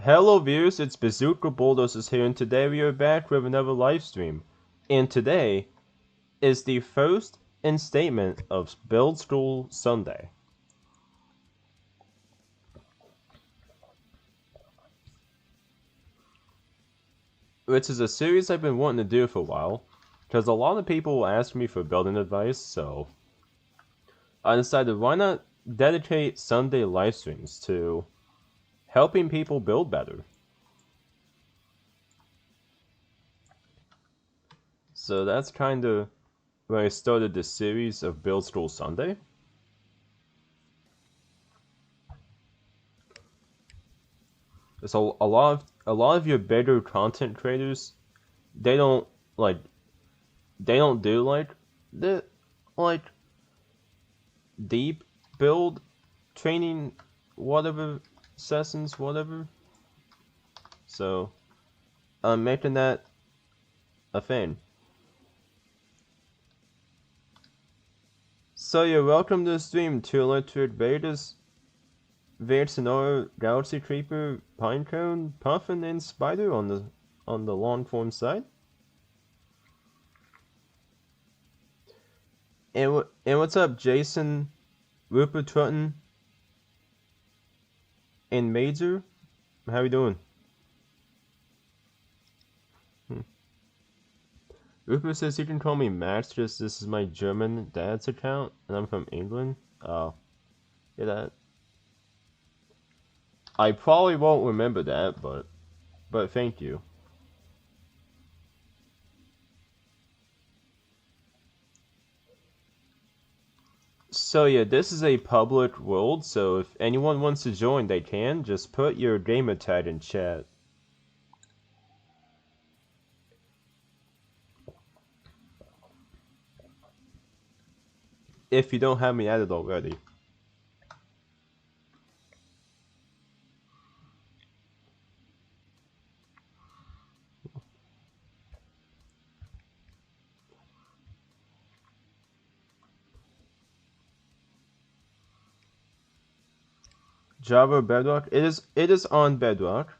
Hello viewers, it's Bazooka Bulldozers here, and today we are back with another live stream. And today is the first instatement of Build School Sunday. Which is a series I've been wanting to do for a while, because a lot of people will ask me for building advice, so I decided why not dedicate Sunday live streams to helping people build better. So that's kind of when I started this series of Build School Sunday. There's a lot of your bigger content creators, they don't do the deep build training whatever sessions whatever. So I'm making that a thing. So you're welcome to the stream, Two Electric Betas, Vexenora, Galaxy Creeper, Pinecone, Puffin, and Spider on the long form side. And what's up, Jason, Rupert Trutton, and Major? How you doing? Rupert says you can call me Max, just this is my German dad's account, and I'm from England. Oh. Yeah, that. I probably won't remember that, but thank you. So yeah, this is a public world, so if anyone wants to join, they can. Just put your gamer tag in chat. If you don't have me added already. Java Bedrock? It is on Bedrock.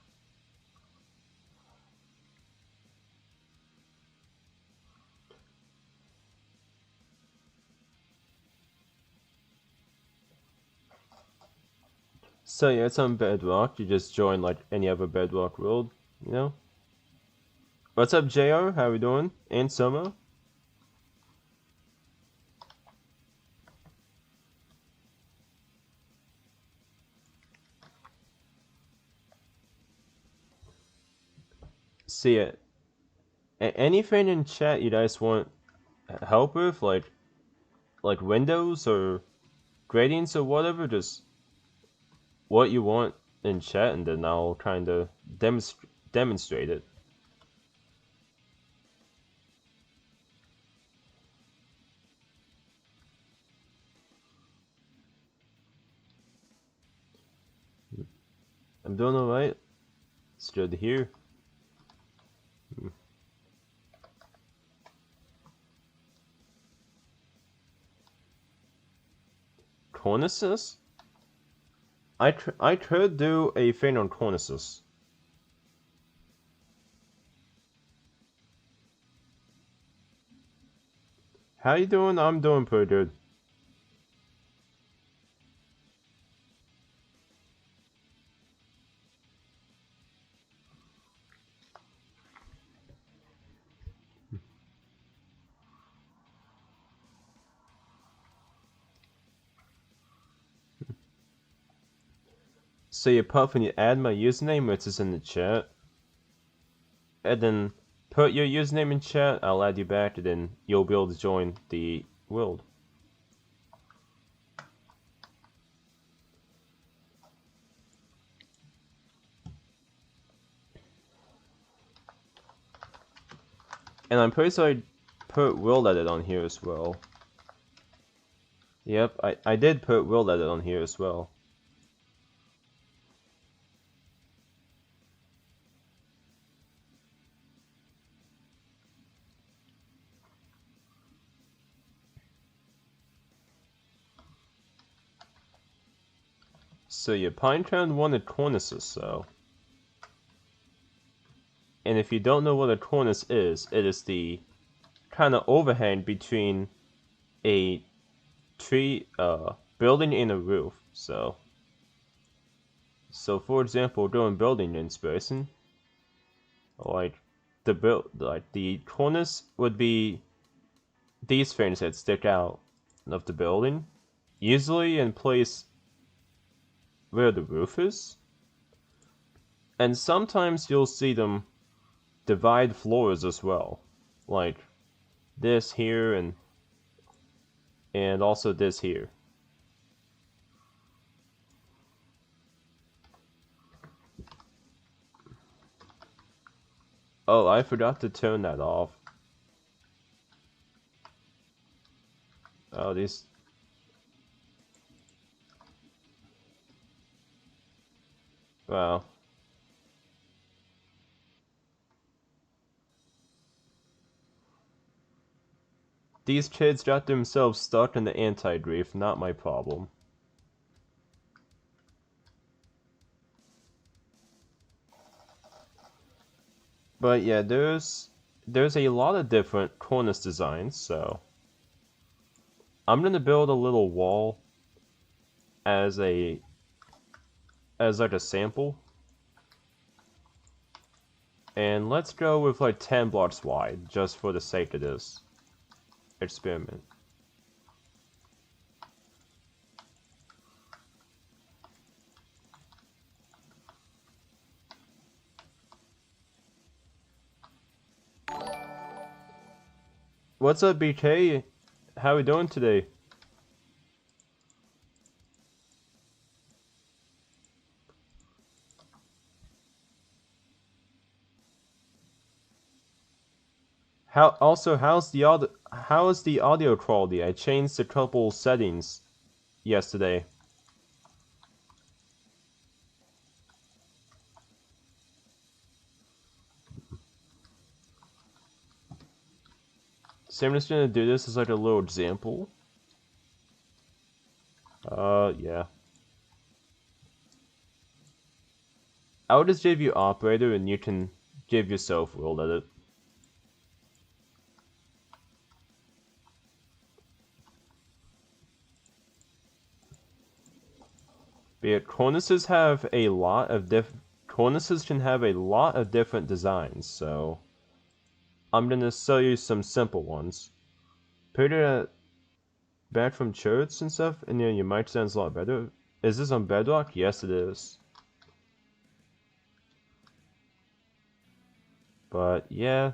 So yeah, it's on Bedrock. You just join like any other Bedrock world, you know? What's up, JR? How we doing? And Somo? See it. Anything in chat you guys want help with, like windows or gradients or whatever, just what you want in chat, and then I'll kind of demonstrate it. I'm doing alright. It's good to hear. Cornices? I could do a thing on cornices. How you doing? I'm doing pretty good. So you puff and you add my username, which is in the chat. And then put your username in chat, I'll add you back, and then you'll be able to join the world. And I'm pretty sure I put world edit on here as well. Yep, I did put world edit on here as well. So your Pinecone wanted cornices, so. And if you don't know what a cornice is, it is the kind of overhang between a tree, building and a roof. So for example, doing building inspiration, like the cornice would be these things that stick out of the building, usually in place where the roof is. And sometimes you'll see them divide floors as well, like this here and also this here. Oh, I forgot to turn that off. Oh, these. Wow. These kids got themselves stuck in the anti-grief, not my problem. But yeah, there's a lot of different cornice designs, so I'm gonna build a little wall as like a sample. And let's go with like 10 blocks wide, just for the sake of this experiment. What's up, BK? How we doing today? How's the audio quality? I changed a couple settings yesterday. So I'm just gonna do this as like a little example. Yeah. I'll just give you operator and you can give yourself world edit. But yeah, cornices can have a lot of different designs, so I'm gonna show you some simple ones. Put it back from church and stuff, and then your mic sounds a lot better. Is this on Bedrock? Yes, it is. But yeah,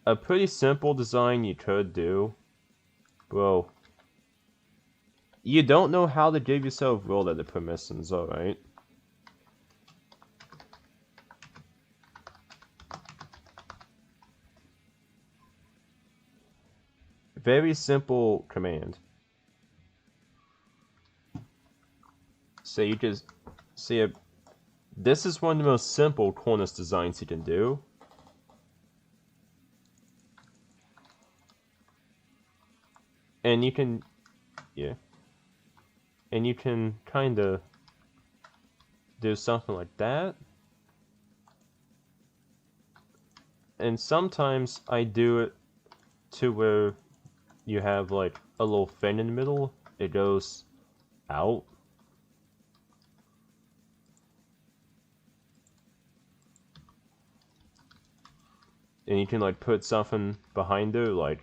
a pretty simple design you could do. Bro, you don't know how to give yourself world edit permissions, alright? Very simple command. So you just see this is one of the most simple cornice designs you can do. And you can, yeah. And you can kinda do something like that. And sometimes I do it to where you have like a little fin in the middle. It goes out. And you can like put something behind it, like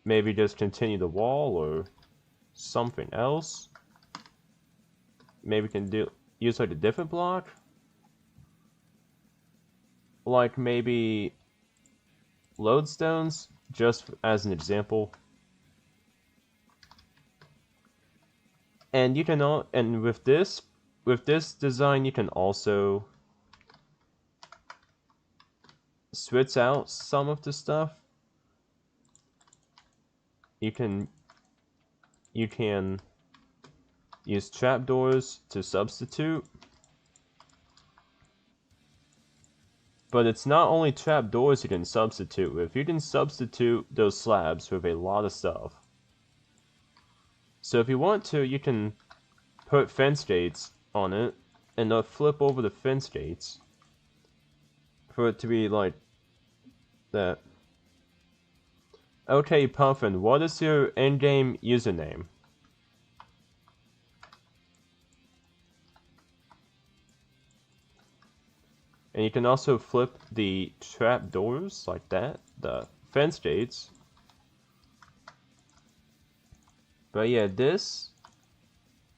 maybe just continue the wall or something else. Maybe you can use like a different block. Like maybe lodestones, just as an example. And you can with this design you can also switch out some of the stuff. You can use trapdoors to substitute. But it's not only trapdoors you can substitute with. You can substitute those slabs with a lot of stuff. So if you want to, you can put fence gates on it and flip over the fence gates for it to be like that. Okay, Puffin, what is your in-game username? And you can also flip the trap doors like that, the fence gates. But yeah, this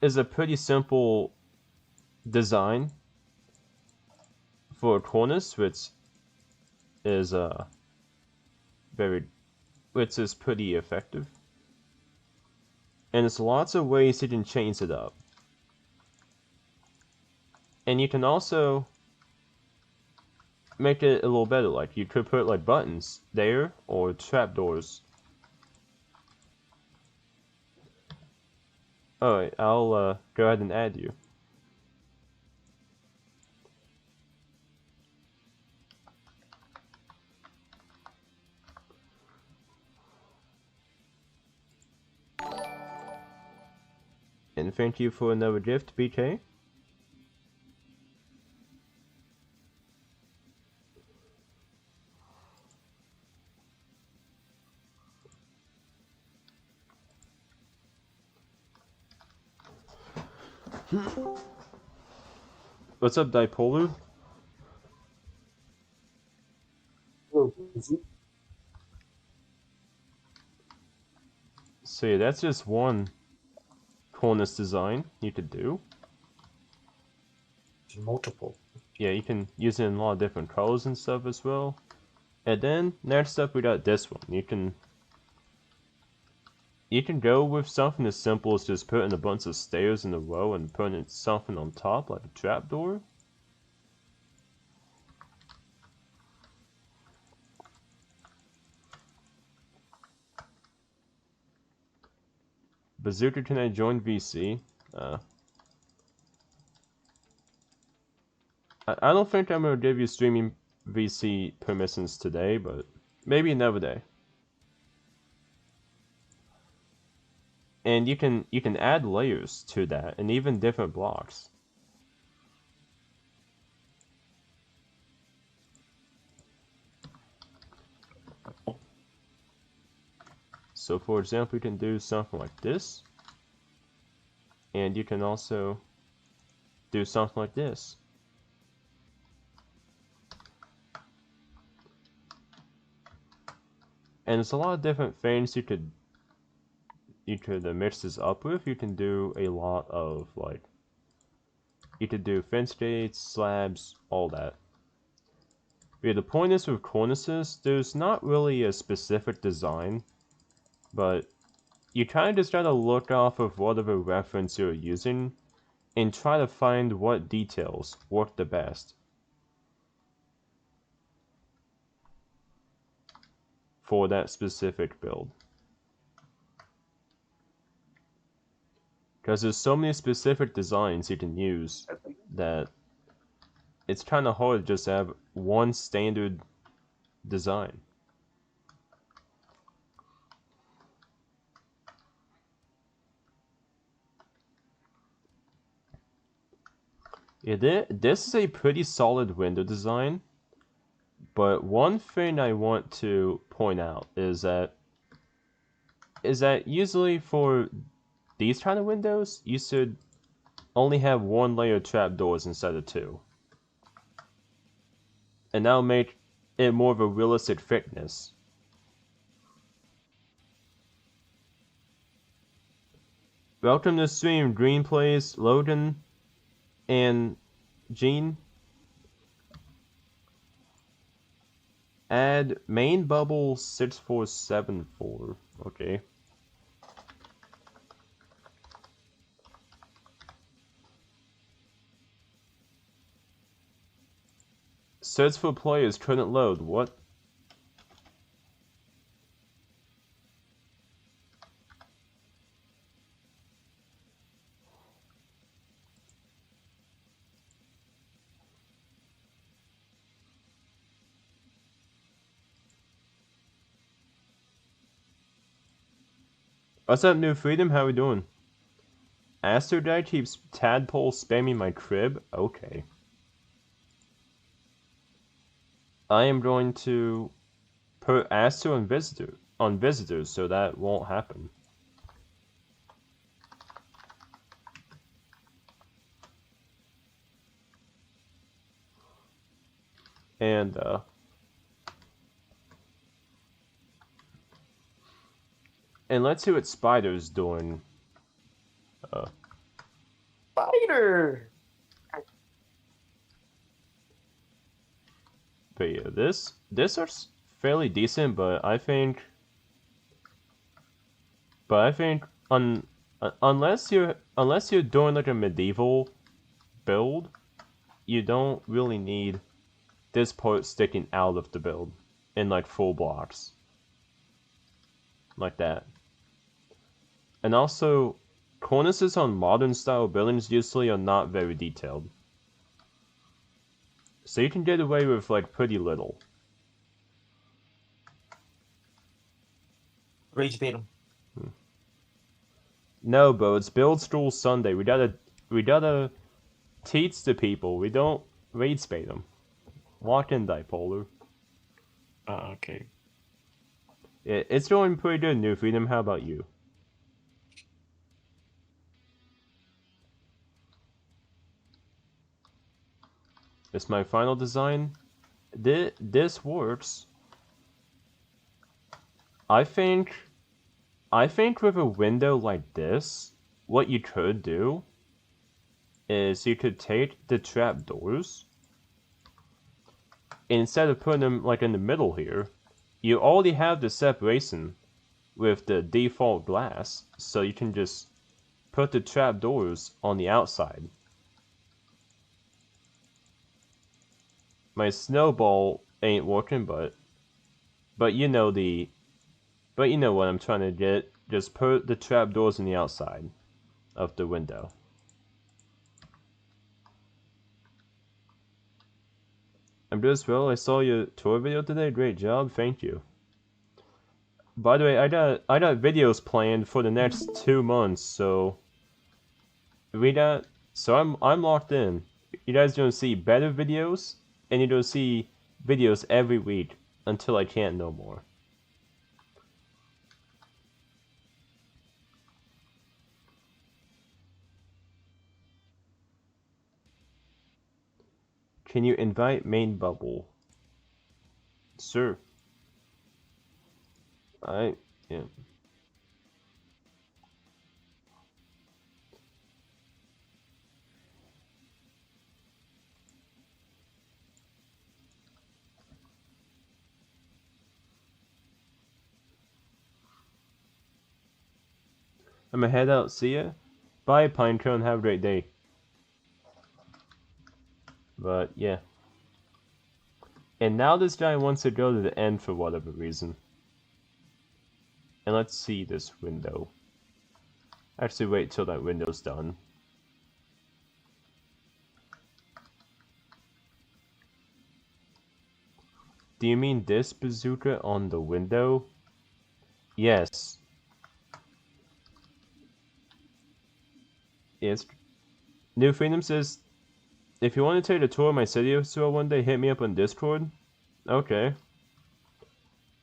is a pretty simple design for a cornice, which is pretty effective. And there's lots of ways you can change it up. And you can also make it a little better, like you could put like buttons there or trapdoors. Alright, I'll go ahead and add you. And thank you for another gift, BK. What's up, Dipolar? So yeah, that's just one cornice design you could do. Multiple. Yeah, you can use it in a lot of different colors and stuff as well. And then next up we got this one. You can go with something as simple as just putting a bunch of stairs in a row and putting something on top like a trapdoor. Bazooka, can I join VC? I don't think I'm gonna give you streaming VC permissions today, but maybe another day. And you can add layers to that and even different blocks. So for example, you can do something like this. And you can also do something like this. And there's a lot of different things you could mix this up with. You can do a lot of like, you could do fence gates, slabs, all that. Yeah, the point is with cornices, there's not really a specific design, but you kind of just gotta look off of whatever reference you're using and try to find what details work the best for that specific build. Because there's so many specific designs you can use that it's kind of hard to just have one standard design. This is a pretty solid window design, but one thing I want to point out is that usually for these kind of windows, you should only have one layer of trapdoors instead of two. And that'll make it more of a realistic thickness. Welcome to the stream, Green Plays, Logan, and Gene. Add main bubble 6474. Okay. Search for players couldn't load. What? What's up, New Freedom? How we doing? Aster guy keeps tadpole spamming my crib? Okay. I am going to put Aster on visitors so that won't happen. And let's see what Spider's doing. Spider! But yeah, this is fairly decent, but I think unless you're doing like a medieval build, you don't really need this part sticking out of the build in like full blocks. Like that. And also, cornices on modern style buildings usually are not very detailed. So you can get away with like pretty little. Rage bait him. No, bro, it's Build School Sunday. We gotta teach the people. We don't raid spade them. Lock in, Dipolar. Okay. It's going pretty good, New Freedom. How about you? It's my final design. This works. I think with a window like this, what you could do is you could take the trapdoors, instead of putting them like in the middle here, you already have the separation with the default glass, so you can just put the trapdoors on the outside. My snowball ain't working, but you know what I'm trying to get. Just put the trapdoors on the outside of the window. I'm doing well. I saw your tour video today. Great job. Thank you. By the way, I got videos planned for the next 2 months, so I'm locked in. You guys gonna see better videos, and you're gonna see videos every week until I can't no more. Can you invite main bubble? Sure. Yeah. I'm gonna head out. See ya. Bye, Pinecone. Have a great day. But yeah. And now this guy wants to go to the end for whatever reason. And let's see this window. Actually, wait till that window's done. Do you mean this bazooka on the window? Yes. Yes. New Freedom says, if you want to take a tour of my city as well one day, hit me up on Discord. Okay.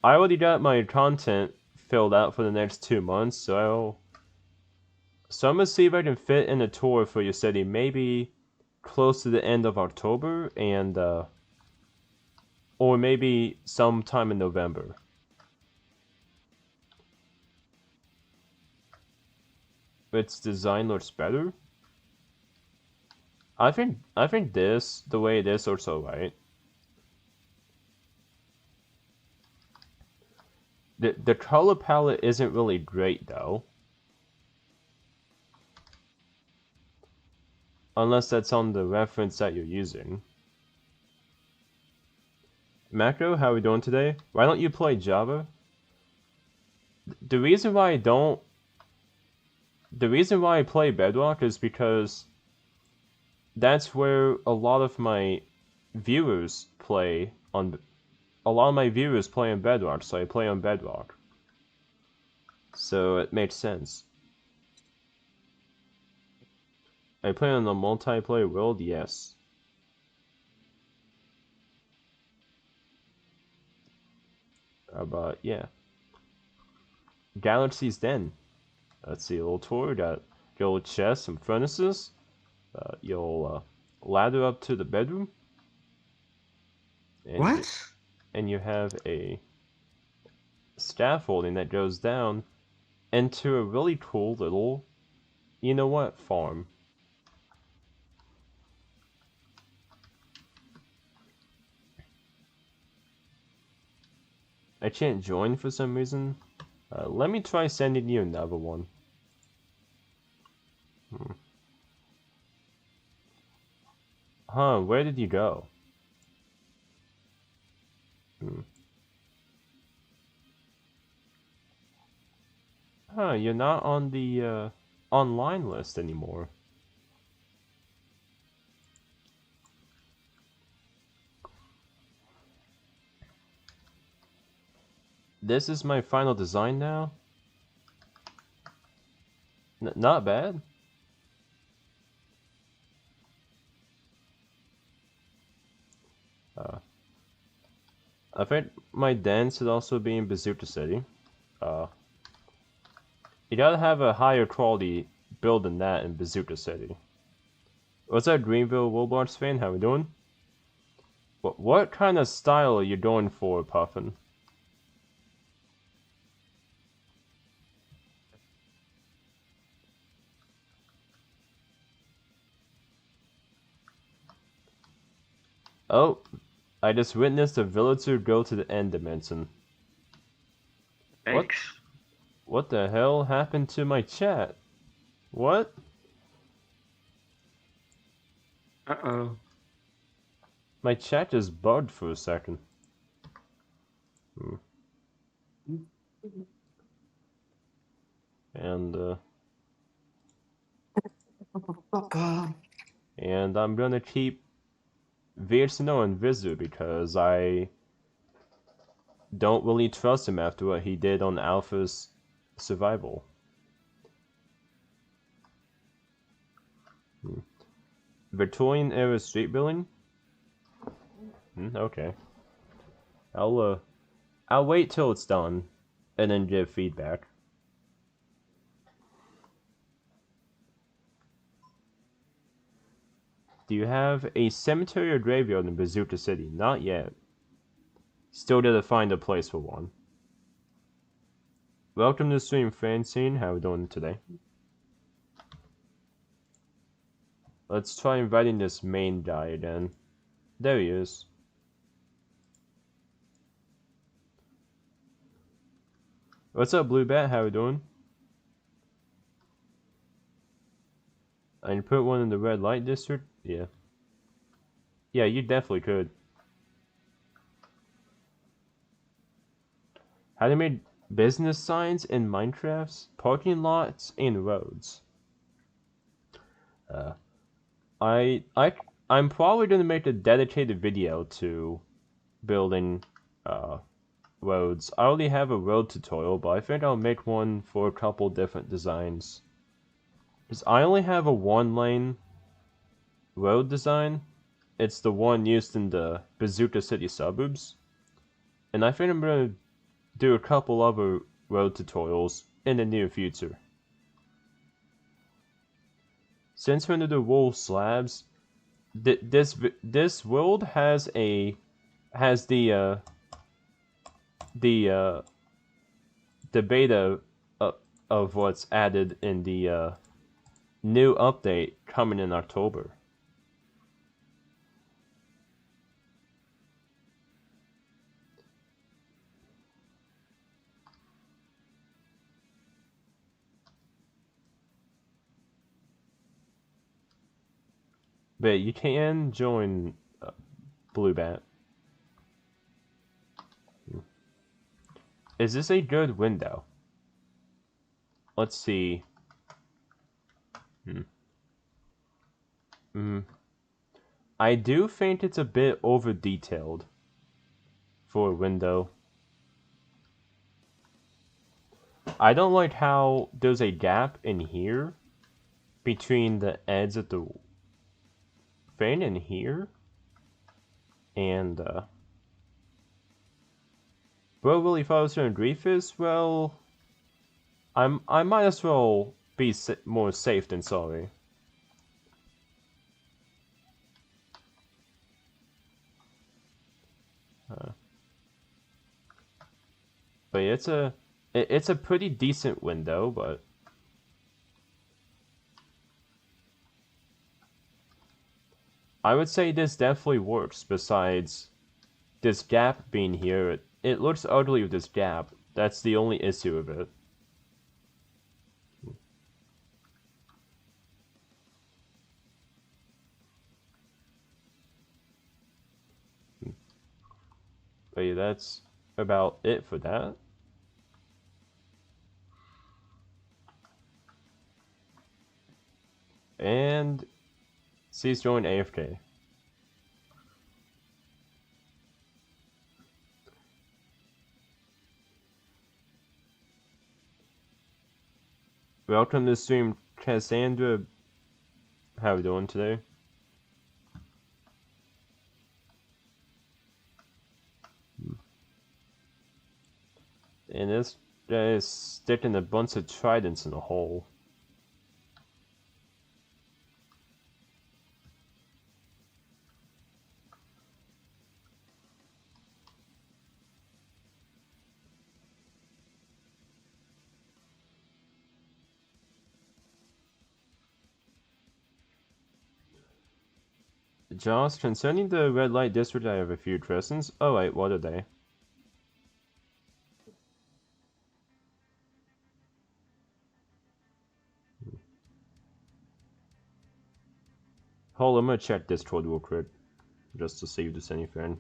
I already got my content filled out for the next 2 months, so I'm gonna see if I can fit in a tour for your city, maybe close to the end of October, and or maybe sometime in November. Its design looks better. I think this, the way it is, looks alright. The color palette isn't really great though. Unless that's on the reference that you're using. Macro, how are we doing today? Why don't you play Java? The reason why I don't... The reason why I play Bedrock is because that's where a lot of my viewers play on... A lot of my viewers play on Bedrock, so I play on Bedrock. So it makes sense. I play on the multiplayer world, yes. But yeah. Galaxy's Den. Let's see, a little tour. Got a little chest, some furnaces. You'll ladder up to the bedroom. And What? And you have a scaffolding that goes down into a really cool little, you know what, farm. I can't join for some reason. Let me try sending you another one. Huh, where did you go? Huh, you're not on the online list anymore. This is my final design now. Not bad. I think my den should also be in Bazooka City. You gotta have a higher quality build than that in Bazooka City. What's up, Greenville Roblox fan? How we doing? What kind of style are you going for, Puffin? Oh, I just witnessed a villager go to the end dimension. Thanks. What the hell happened to my chat? What? Uh-oh. My chat just bugged for a second. And and I'm gonna keep Virsino invisible because I don't really trust him after what he did on Alpha's survival. Victorian era street building? Okay. I'll wait till it's done and then give feedback. Do you have a cemetery or graveyard in Bazooka City? Not yet. Still gotta find a place for one. Welcome to stream, Francine. How we doing today? Let's try inviting this main guy again. There he is. What's up, Blue Bat? How we doing? I can put one in the red light district? Yeah. Yeah, you definitely could. How to make business signs in Minecraft's parking lots and roads. I'm probably gonna make a dedicated video to building roads. I already have a road tutorial, but I think I'll make one for a couple different designs. Because I only have a 1-lane road design. It's the one used in the Bazooka City suburbs. And I think I'm gonna do a couple other road tutorials in the near future. Since we're into the wool slabs, this world has the beta of what's added in the new update coming in October. But you can join Blue Bat. Is this a good window? Let's see. I do think it's a bit over detailed for a window. I don't like how there's a gap in here between the edge of the fan in here and Bro really follows her in Griefus? Well, I might as well be more safe than sorry. But it's a pretty decent window, but I would say this definitely works. Besides this gap being here, it looks ugly with this gap. That's the only issue with it. But yeah, that's about it for that. And C's joined AFK. Welcome to the stream, Cassandra. How we doing today? And this guy is sticking a bunch of tridents in a hole. Josh, concerning the red light district, I have a few questions. Oh wait, what are they? Hold on, I'm gonna check Discord real quick, just to see if there's anything.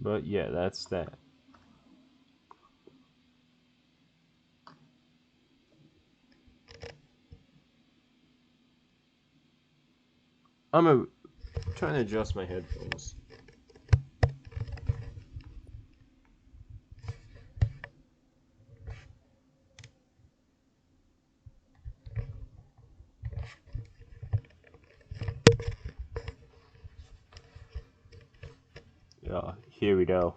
But yeah, that's that. Trying to adjust my headphones. Yeah, here we go.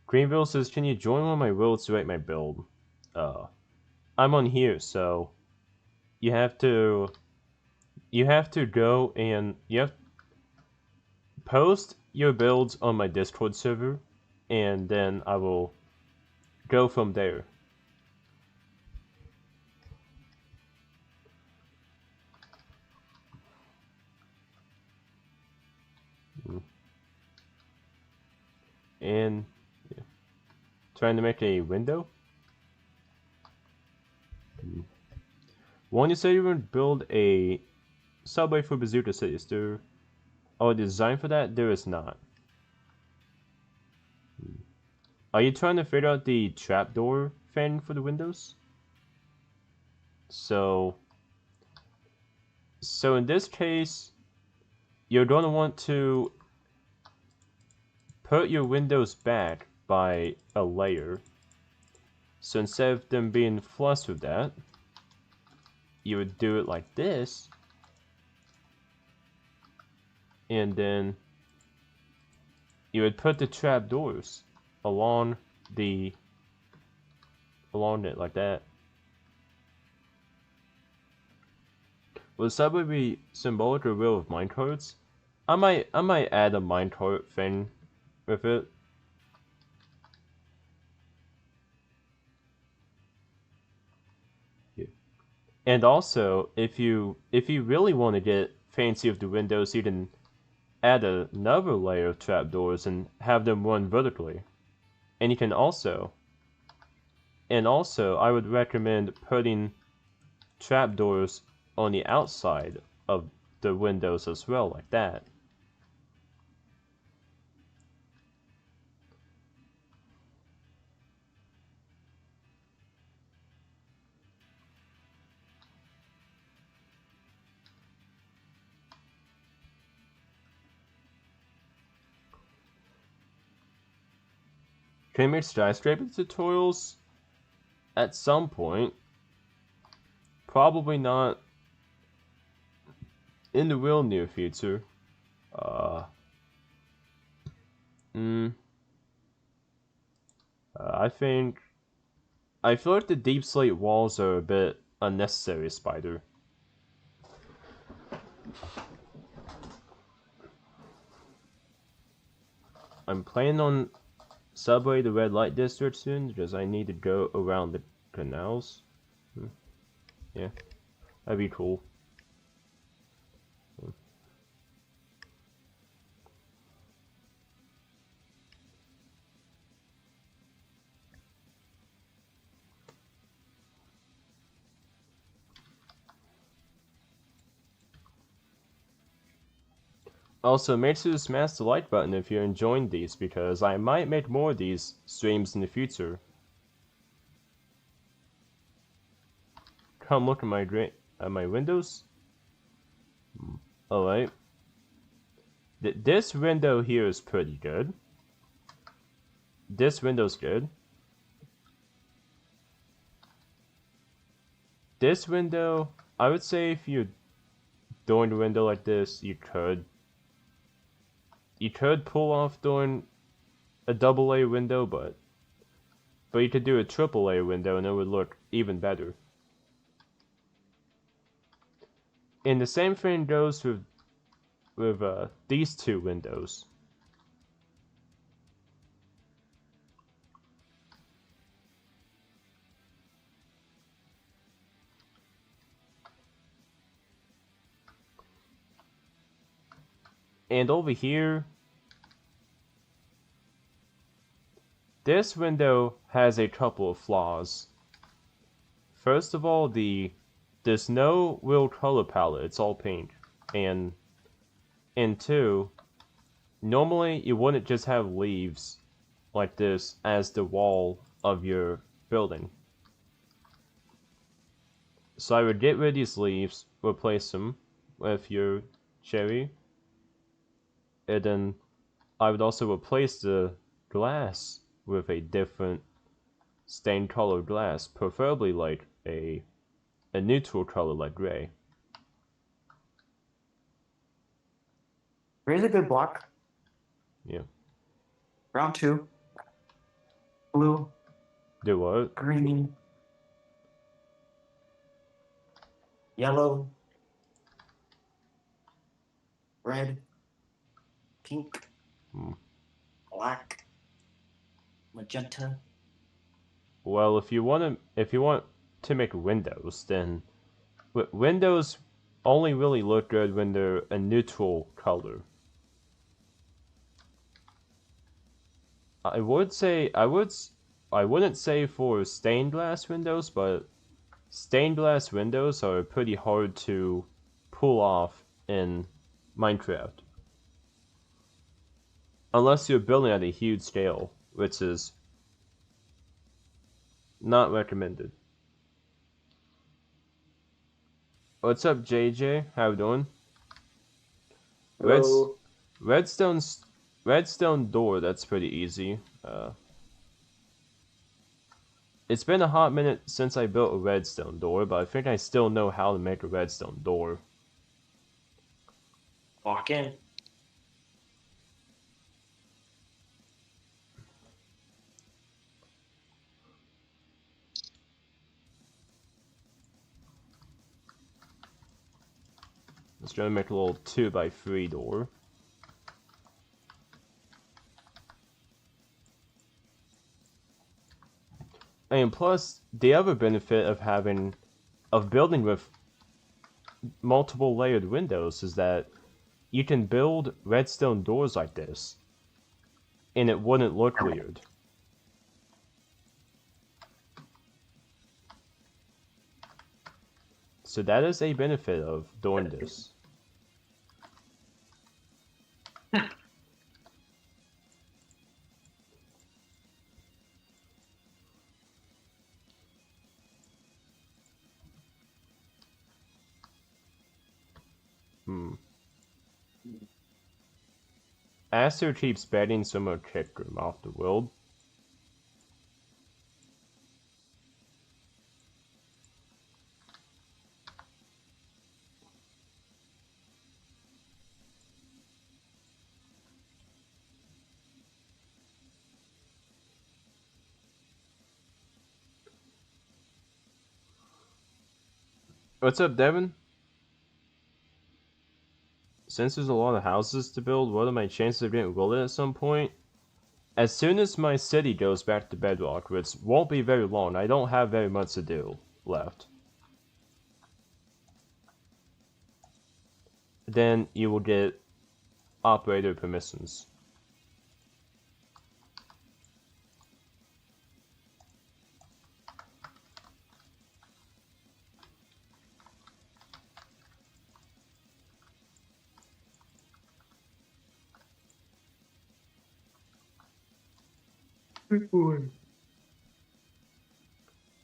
Greenville says, "Can you join one of my worlds to write my build?" I'm on here, so you have to go and you have post your builds on my Discord server, and then I will go from there. And yeah. Trying to make a window. One, you said you were going to build a subway for Bazooka City. Is there a design for that? There is not. Are you trying to figure out the trapdoor fan for the windows? So in this case, you're going to want to put your windows back by a layer. So instead of them being flush with that, you would do it like this. And then you would put the trapdoors along it like that. Will subway be symbolic or real with minecarts? I might add a minecart thing with it. Yeah. And also, if you really want to get fancy with the windows, you can add another layer of trapdoors and have them run vertically. And you can also, I would recommend putting trapdoors on the outside of the windows as well, like that. Can you make skyscraper tutorials? At some point. Probably not in the real near future. I feel like the deep slate walls are a bit unnecessary, Spider. I'm planning on subway the red light district soon because I need to go around the canals. Yeah, that'd be cool. Also, make sure to smash the like button if you're enjoying these, because I might make more of these streams in the future. Come look at my windows. Alright. This window here is pretty good. This window's good. This window, I would say if you're doing the window like this, you could pull off doing a double layer window, but you could do a triple layer window and it would look even better. And the same thing goes with these two windows. And over here, this window has a couple of flaws. First of all, there's no real color palette, it's all pink. And two, normally you wouldn't just have leaves like this as the wall of your building. So I would get rid of these leaves, replace them with your cherry, and then I would also replace the glass with a different stained color glass, preferably like a neutral color like gray. Gray's a good block. Yeah. Round 2. Blue, Do what? green, yellow, red, pink, black, magenta. Well, if you want to make windows, then windows only really look good when they're a neutral color. I wouldn't say for stained glass windows, but stained glass windows are pretty hard to pull off in Minecraft. Unless you're building at a huge scale, which is not recommended. What's up, JJ? How you doing? Hello. Redstone door, that's pretty easy. It's been a hot minute since I built a redstone door, but I think I still know how to make a redstone door. Walk in. Let's try to make a little 2x3 door. And plus, the other benefit of building with multiple layered windows is that you can build redstone doors like this, and it wouldn't look weird. So that is a benefit of doing this. Aster keeps betting someone kicked him off the world. What's up, Devin? Since there's a lot of houses to build, what are my chances of getting rolled at some point? As soon as my city goes back to bedrock, which won't be very long, I don't have very much to do left. Then you will get operator permissions.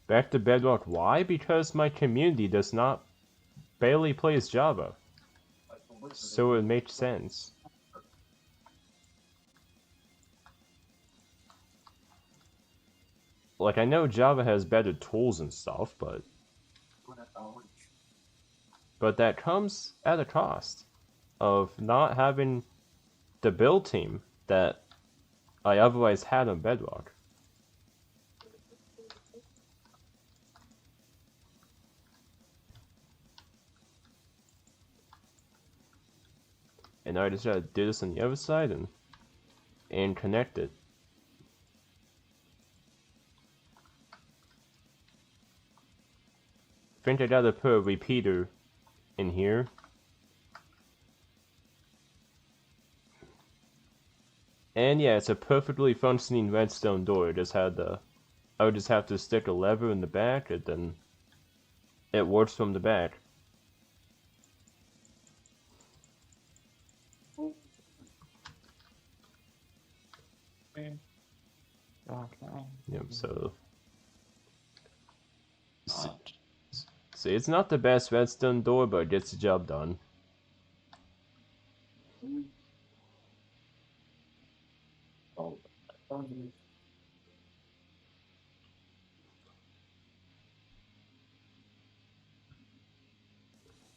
Back to bedrock. Why? Because my community barely plays Java. So it makes sense. Like, I know Java has better tools and stuff, but that comes at a cost of not having the build team that I otherwise had on Bedrock. And I just gotta do this on the other side and connect it. I think I gotta put a repeater in here. And yeah, it's a perfectly functioning redstone door. I would just have to stick a lever in the back, and then it works from the back. Yep, so... See, it's not the best redstone door, but it gets the job done.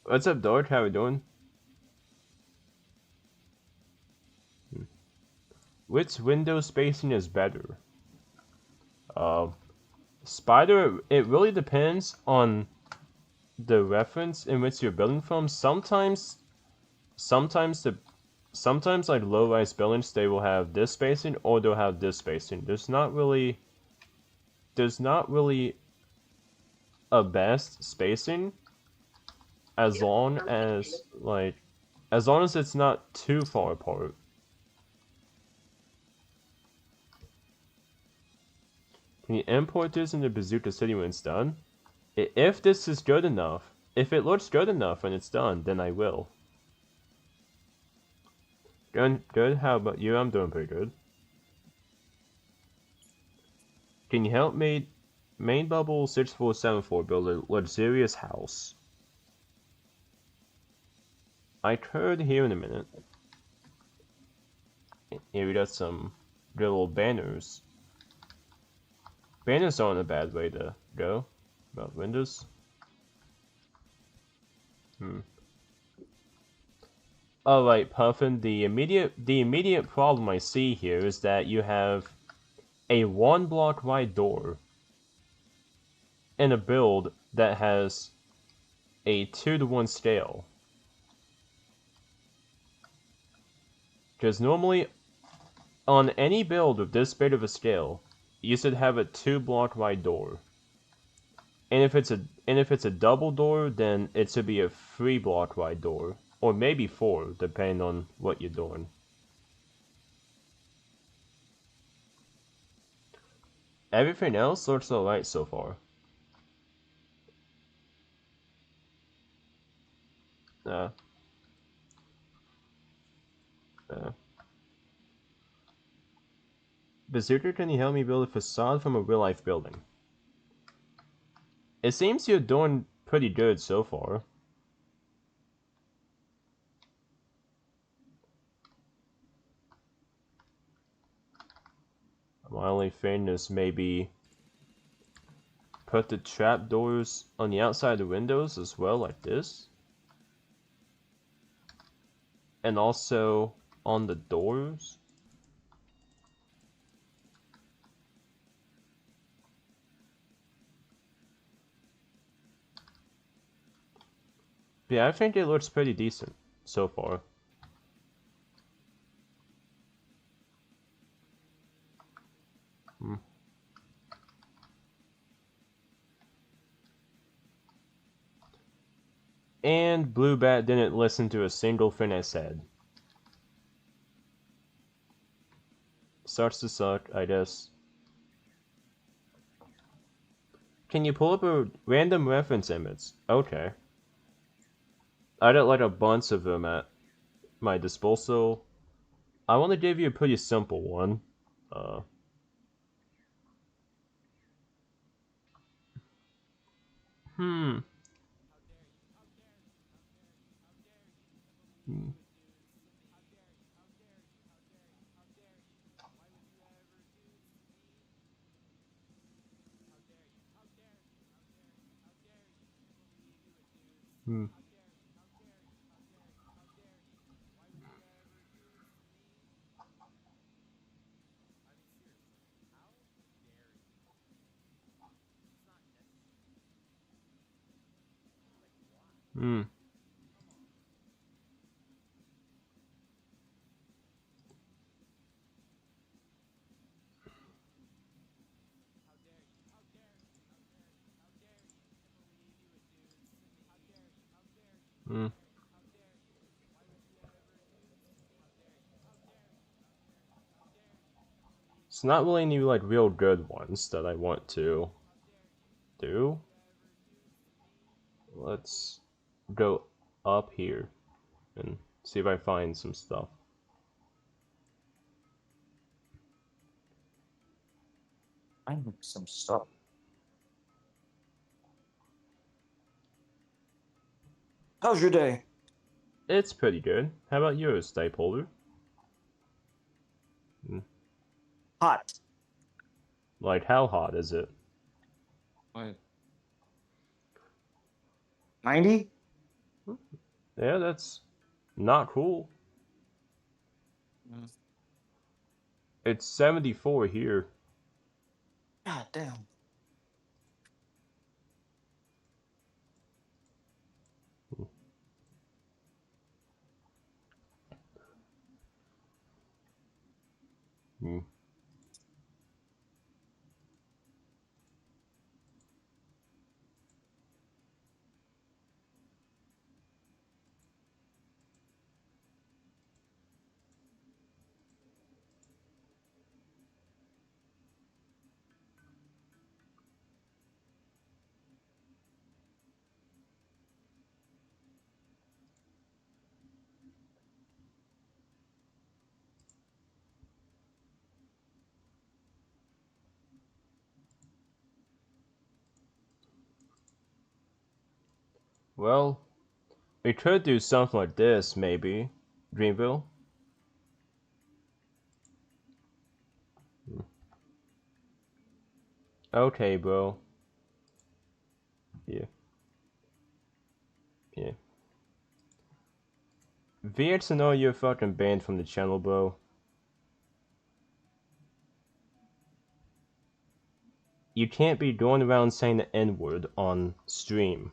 What's up, Dork? How we doing? Which window spacing is better? Spider, it really depends on the reference in which you're building from. Sometimes like low-rise buildings, they will have this spacing or they'll have this spacing. There's not really a best spacing as long as it's not too far apart. Can you import this into Bazooka City when it's done? If this is good enough, if it looks good enough when it's done, then I will. Good. How about you? I'm doing pretty good. Can you help me? Main Bubble 6474 build a luxurious house. I could here in a minute. Here we got some good little banners. Banners aren't a bad way to go about windows. Alright, Puffin, the immediate problem I see here is that you have a 1 block wide door in a build that has a 2-to-1 scale. Because normally, on any build with this big of a scale, you should have a 2 block wide door. And if it's a double door, then it should be a 3 block wide door. Or maybe 4, depending on what you're doing. Everything else looks alright so far. Bazooka, can you help me build a facade from a real-life building? It seems you're doing pretty good so far. My only thing is maybe put the trapdoors on the outside of the windows as well, like this. And also on the doors. Yeah, I think it looks pretty decent so far. And Blue Bat didn't listen to a single thing I said. Starts to suck, I guess. Can you pull up a random reference image? Okay. I got like a bunch of them at my disposal. I want to give you a pretty simple one. It's not really any like real good ones that I want to do. Let's go up here and see if I find some stuff. Find some stuff. How's your day? It's pretty good. How about yours, Dipolar? Hot. Like, how hot is it? What? 90? Yeah, that's not cool. It's 74 here. God damn. Hmm. Well, we could do something like this, maybe. Dreamville? Okay, bro. Yeah. Yeah. VX, know you're fucking banned from the channel, bro. You can't be going around saying the N-word on stream.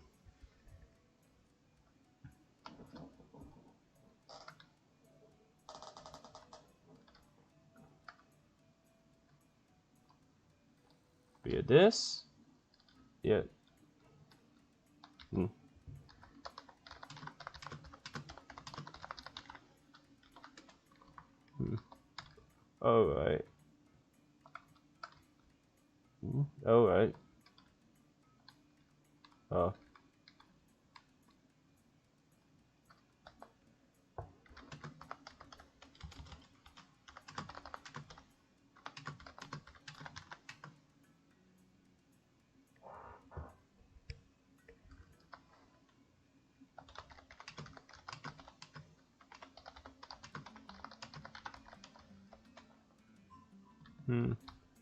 Via this? Yeah. Hmm. Alright. Alright.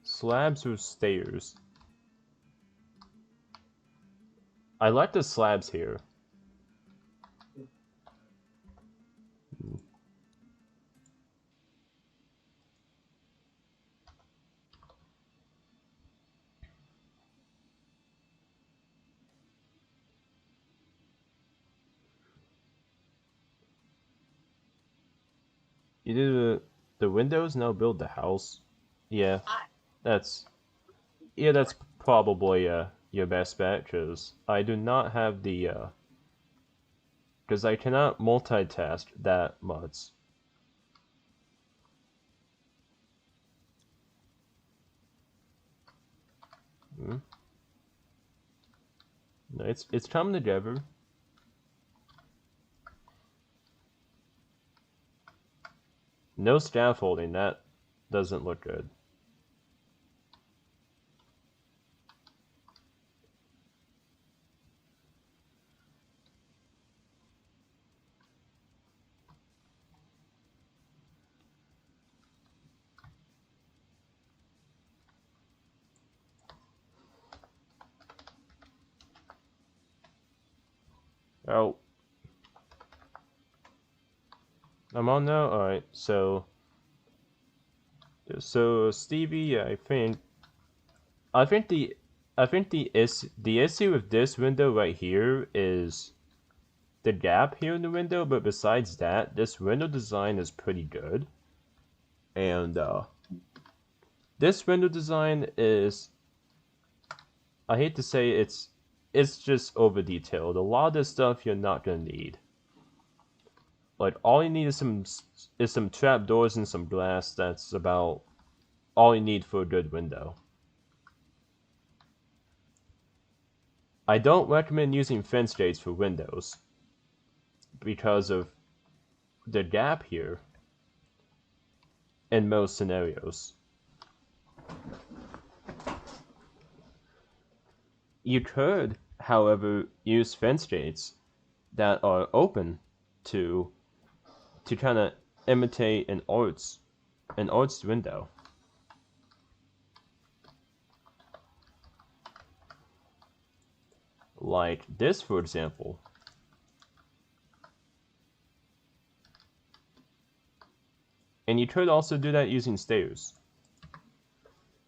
Slabs or stairs? I like the slabs here. You do the windows, now build the house. Yeah, that's that's probably your best bet, because I do not have the because I cannot multitask that much. No, it's coming together. No scaffolding, that doesn't look good. Oh. I'm on now? Alright, so Stevie, I think the issue with this window right here is the gap here in the window, but besides that, this window design is pretty good. And this window design is, I hate to say it's just over detailed. A lot of this stuff you're not gonna need. Like, all you need is some trapdoors and some glass. That's about all you need for a good window. I don't recommend using fence gates for windows because of the gap here in most scenarios. You could, however, use fence gates that are open to kind of imitate an arts window. Like this, for example. And you could also do that using stairs.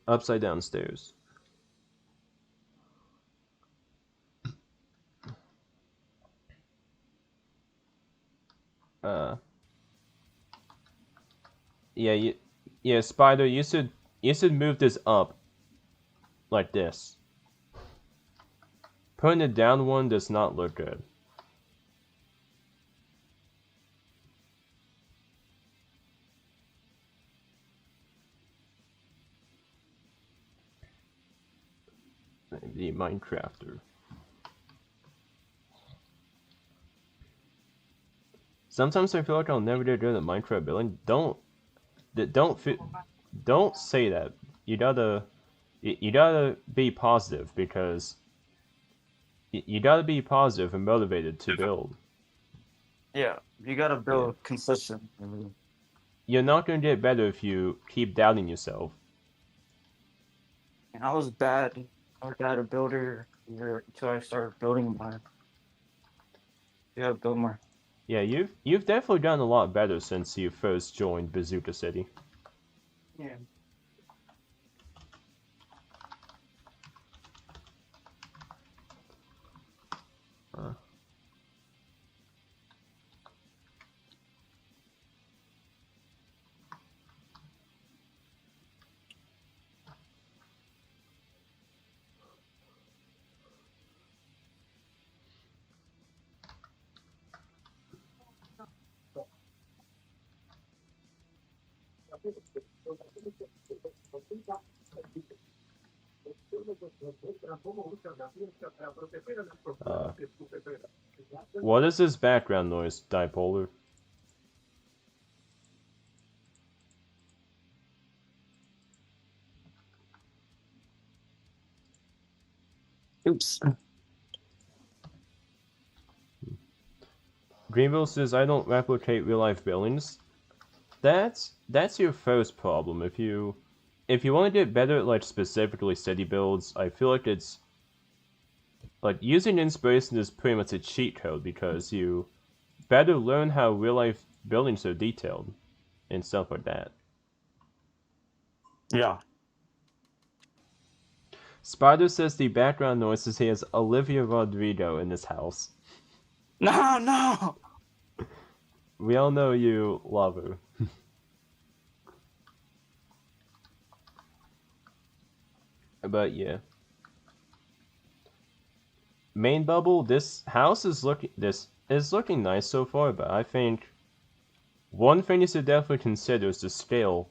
Upside down stairs. Yeah, Spider, you should move this up like this. Putting it down one does not look good. The Minecrafter. Sometimes I feel like I'll never get good at Minecraft building. Don't say that. You gotta be positive, because you gotta be positive and motivated to build. Yeah, you gotta build consistent. You're not gonna get better if you keep doubting yourself. And I was bad. I was bad a builder until I started building more. You gotta build more. Yeah, you've definitely gotten a lot better since you first joined Bazooka City. Yeah. What is this background noise, Dipolar? Oops. Greenville says, I don't replicate real-life buildings. That's your first problem. If you want to get better at, like, specifically city builds, I feel like it's like using inspiration is pretty much a cheat code, because you better learn how real-life buildings are detailed and stuff like that. Yeah. Spider says the background noises he has Olivia Rodrigo in his house. No. We all know you love her. But yeah. Main bubble, this is looking nice so far, but I think one thing you should definitely consider is the scale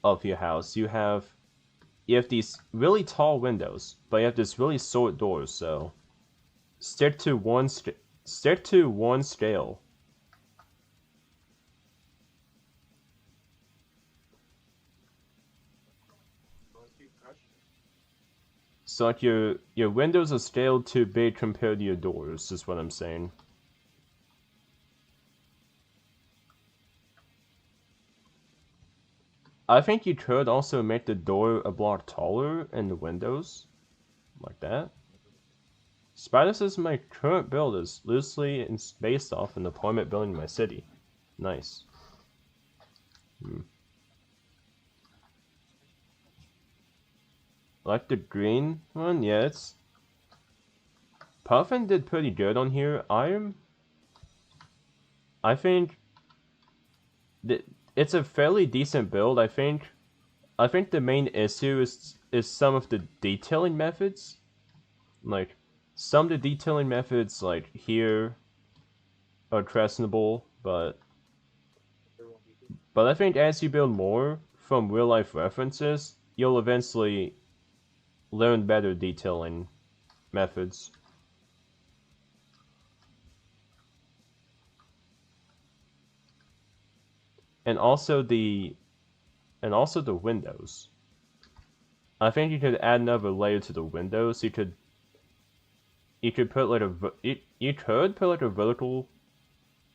of your house. You have these really tall windows, but you have this really short doors, so stick to one scale. So like your windows are scaled too big compared to your doors, is what I'm saying. I think you could also make the door a block taller and the windows like that. Spider says my current build is loosely based off an apartment building in my city. Nice. Like the green one? Yeah, it's... Puffin did pretty good on here. I think it's a fairly decent build. I think the main issue is some of the detailing methods. Like, some of the detailing methods, like here, are questionable, but I think as you build more from real life references, you'll eventually learn better detailing methods. And also the windows. I think you could add another layer to the windows. You could you could put like you could put like a vertical.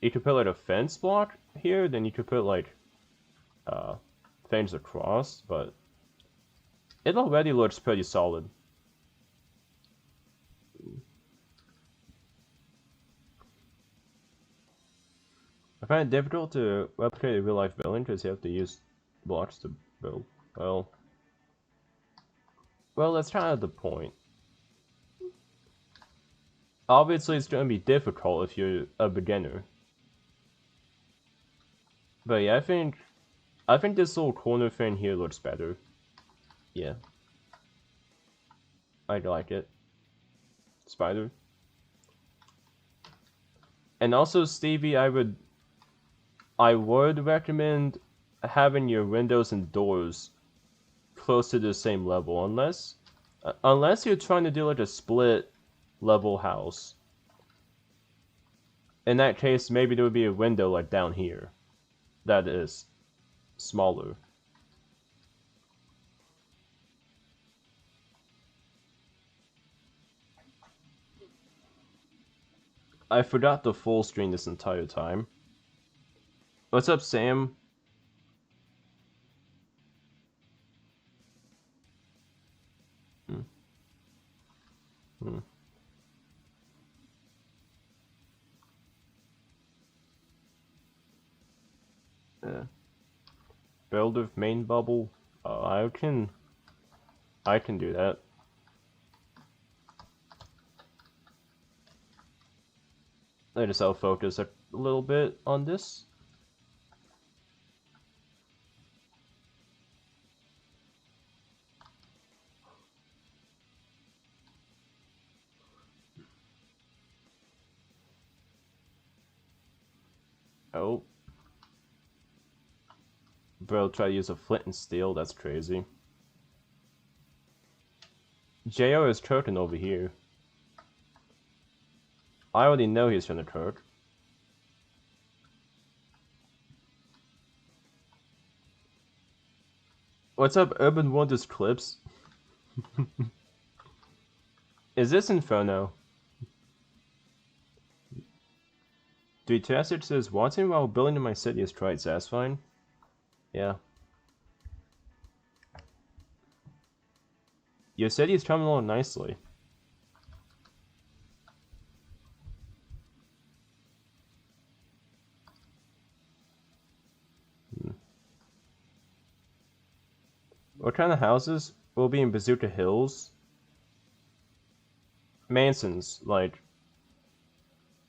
You could put like a fence block here. Then you could put like things across, but it already looks pretty solid. I find it difficult to replicate a real-life building because you have to use blocks to build. Well, that's kind of the point. Obviously, it's going to be difficult if you're a beginner. But yeah, I think this little corner thing here looks better. Yeah. I like it. Spider. And also, Stevie, I would recommend having your windows and doors close to the same level, unless you're trying to do like a split level house. In that case, maybe there would be a window like down here that is smaller. I forgot to full screen this entire time. What's up, Sam? Yeah. Build of main bubble. I can do that. I just focus a little bit on this. Oh. Bro, try to use a flint and steel, that's crazy. JR is cooking over here. I already know he's gonna cook. What's up, Urban Wonders Clips? Is this Inferno? Dutastic says, watching while building in my city is quite satisfying. Yeah. Your city is coming along nicely. What kind of houses will be in Bazooka Hills? Mansions, like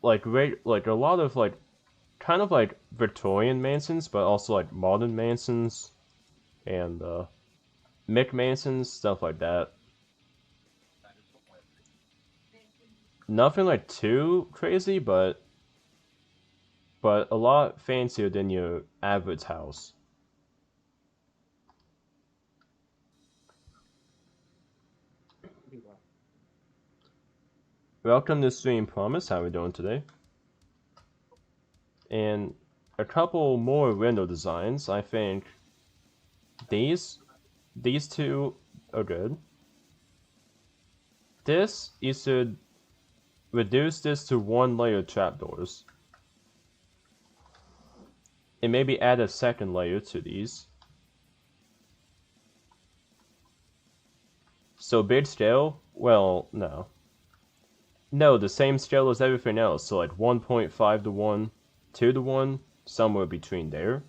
a lot of kind of like Victorian mansions, but also like modern mansions and McMansions, stuff like that. Nothing like too crazy, but a lot fancier than your average house. Welcome to Stream Promise. How are we doing today? And a couple more window designs. I think these two are good. This, you should reduce this to 1 layer trapdoors. And maybe add a second layer to these. So big scale? Well, no. No, the same scale as everything else, so like 1.5 to 1, 2 to 1, somewhere between there.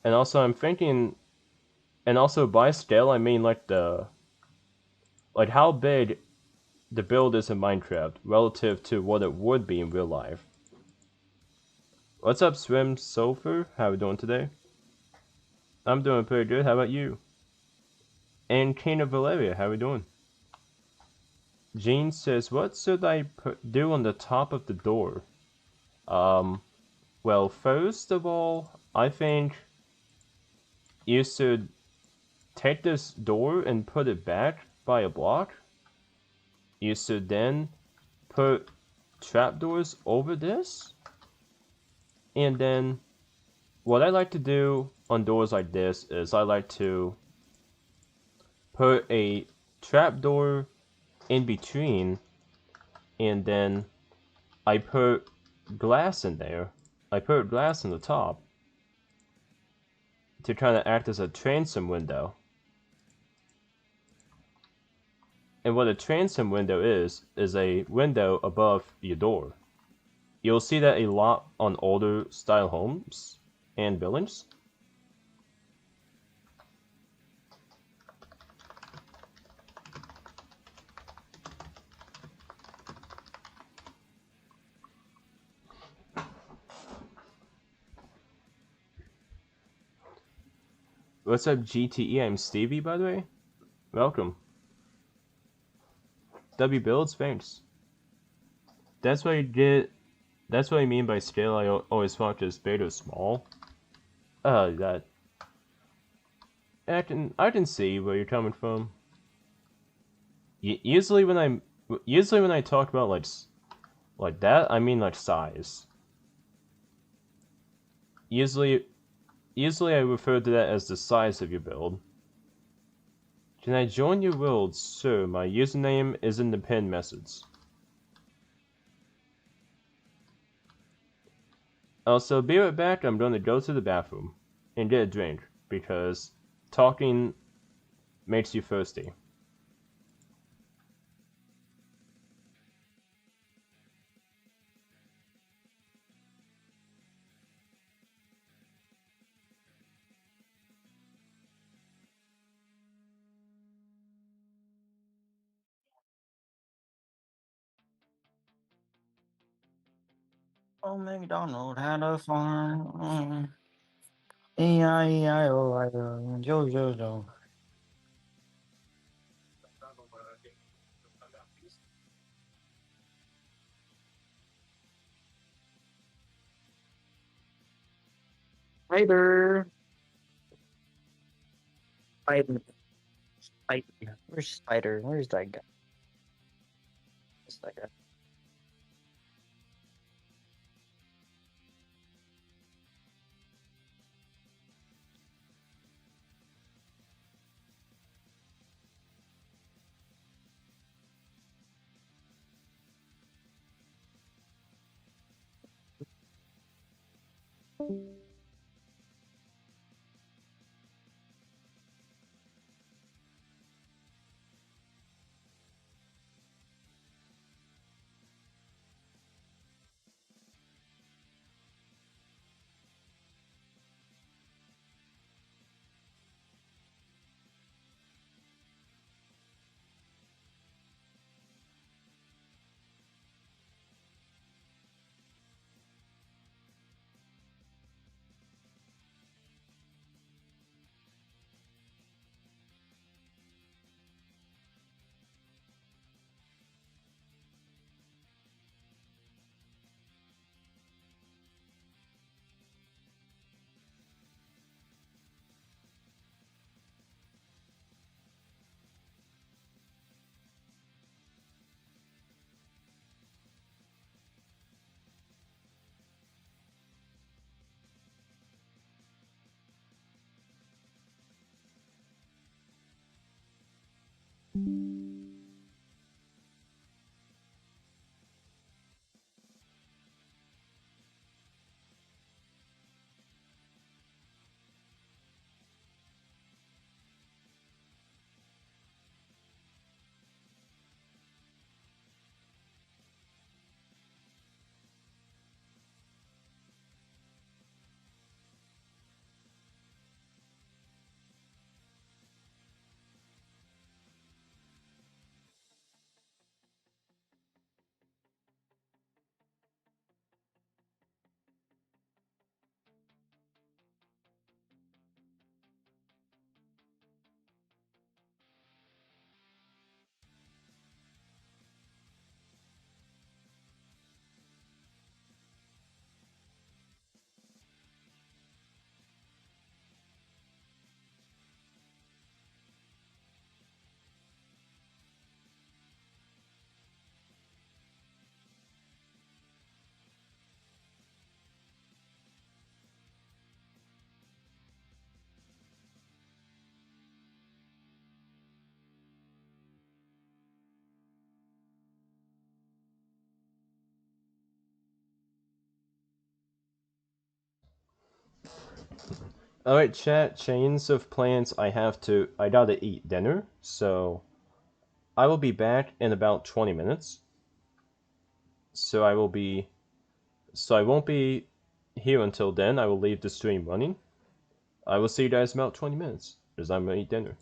And also I'm thinking, and also by scale I mean like how big the build is in Minecraft relative to what it would be in real life. What's up, Swim Sulfur? How we doing today? I'm doing pretty good. How about you? And King of Valeria, how we doing? Jean says, what should I do on the top of the door? Well, first of all, I think you should take this door and put it back by a block. You should then put trapdoors over this. And then what I like to do on doors like this is I like to put a trapdoor in between, and then I put glass in there. I put glass in the top to kind of act as a transom window. And what a transom window is a window above your door. You'll see that a lot on older style homes and buildings. What's up, GTE? I'm Stevie, by the way. Welcome. W builds, thanks. That's what you get. That's what I mean by scale. I always thought just big or small. That. I can see where you're coming from. Usually when I talk about like that, I mean like size. Usually I refer to that as the size of your build. Can I join your world, sir? My username is in the pinned message. Also, be right back. I'm going to go to the bathroom and get a drink because talking makes you thirsty. Oh, McDonald had a farm. E-I-E-I-O, Joe. Spider. Spider. Spider. Where's Spider? Where's that guy? Where's that guy? Alright, chat, chains of plans, I gotta eat dinner, so I will be back in about 20 minutes. So I won't be here until then. I will leave the stream running. I will see you guys in about 20 minutes, as I'm gonna eat dinner.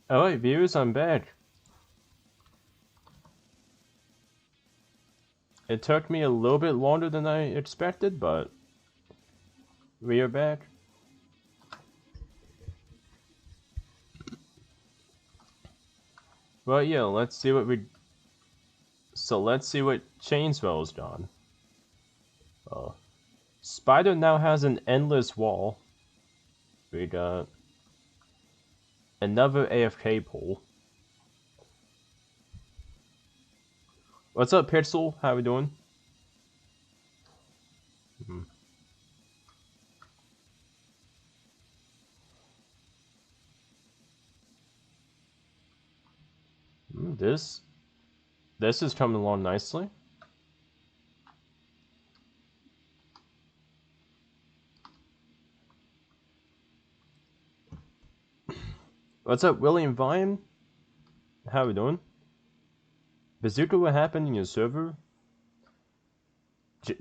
Alright, viewers, I'm back. It took me a little bit longer than I expected, but we are back. Well, yeah, let's see what let's see what Chainswell's done. Spider now has an endless wall. We got another AFK pool. What's up, Pixel? How we doing? This is coming along nicely. What's up, William Vine? How we doing? Bazooka, what happened in your server?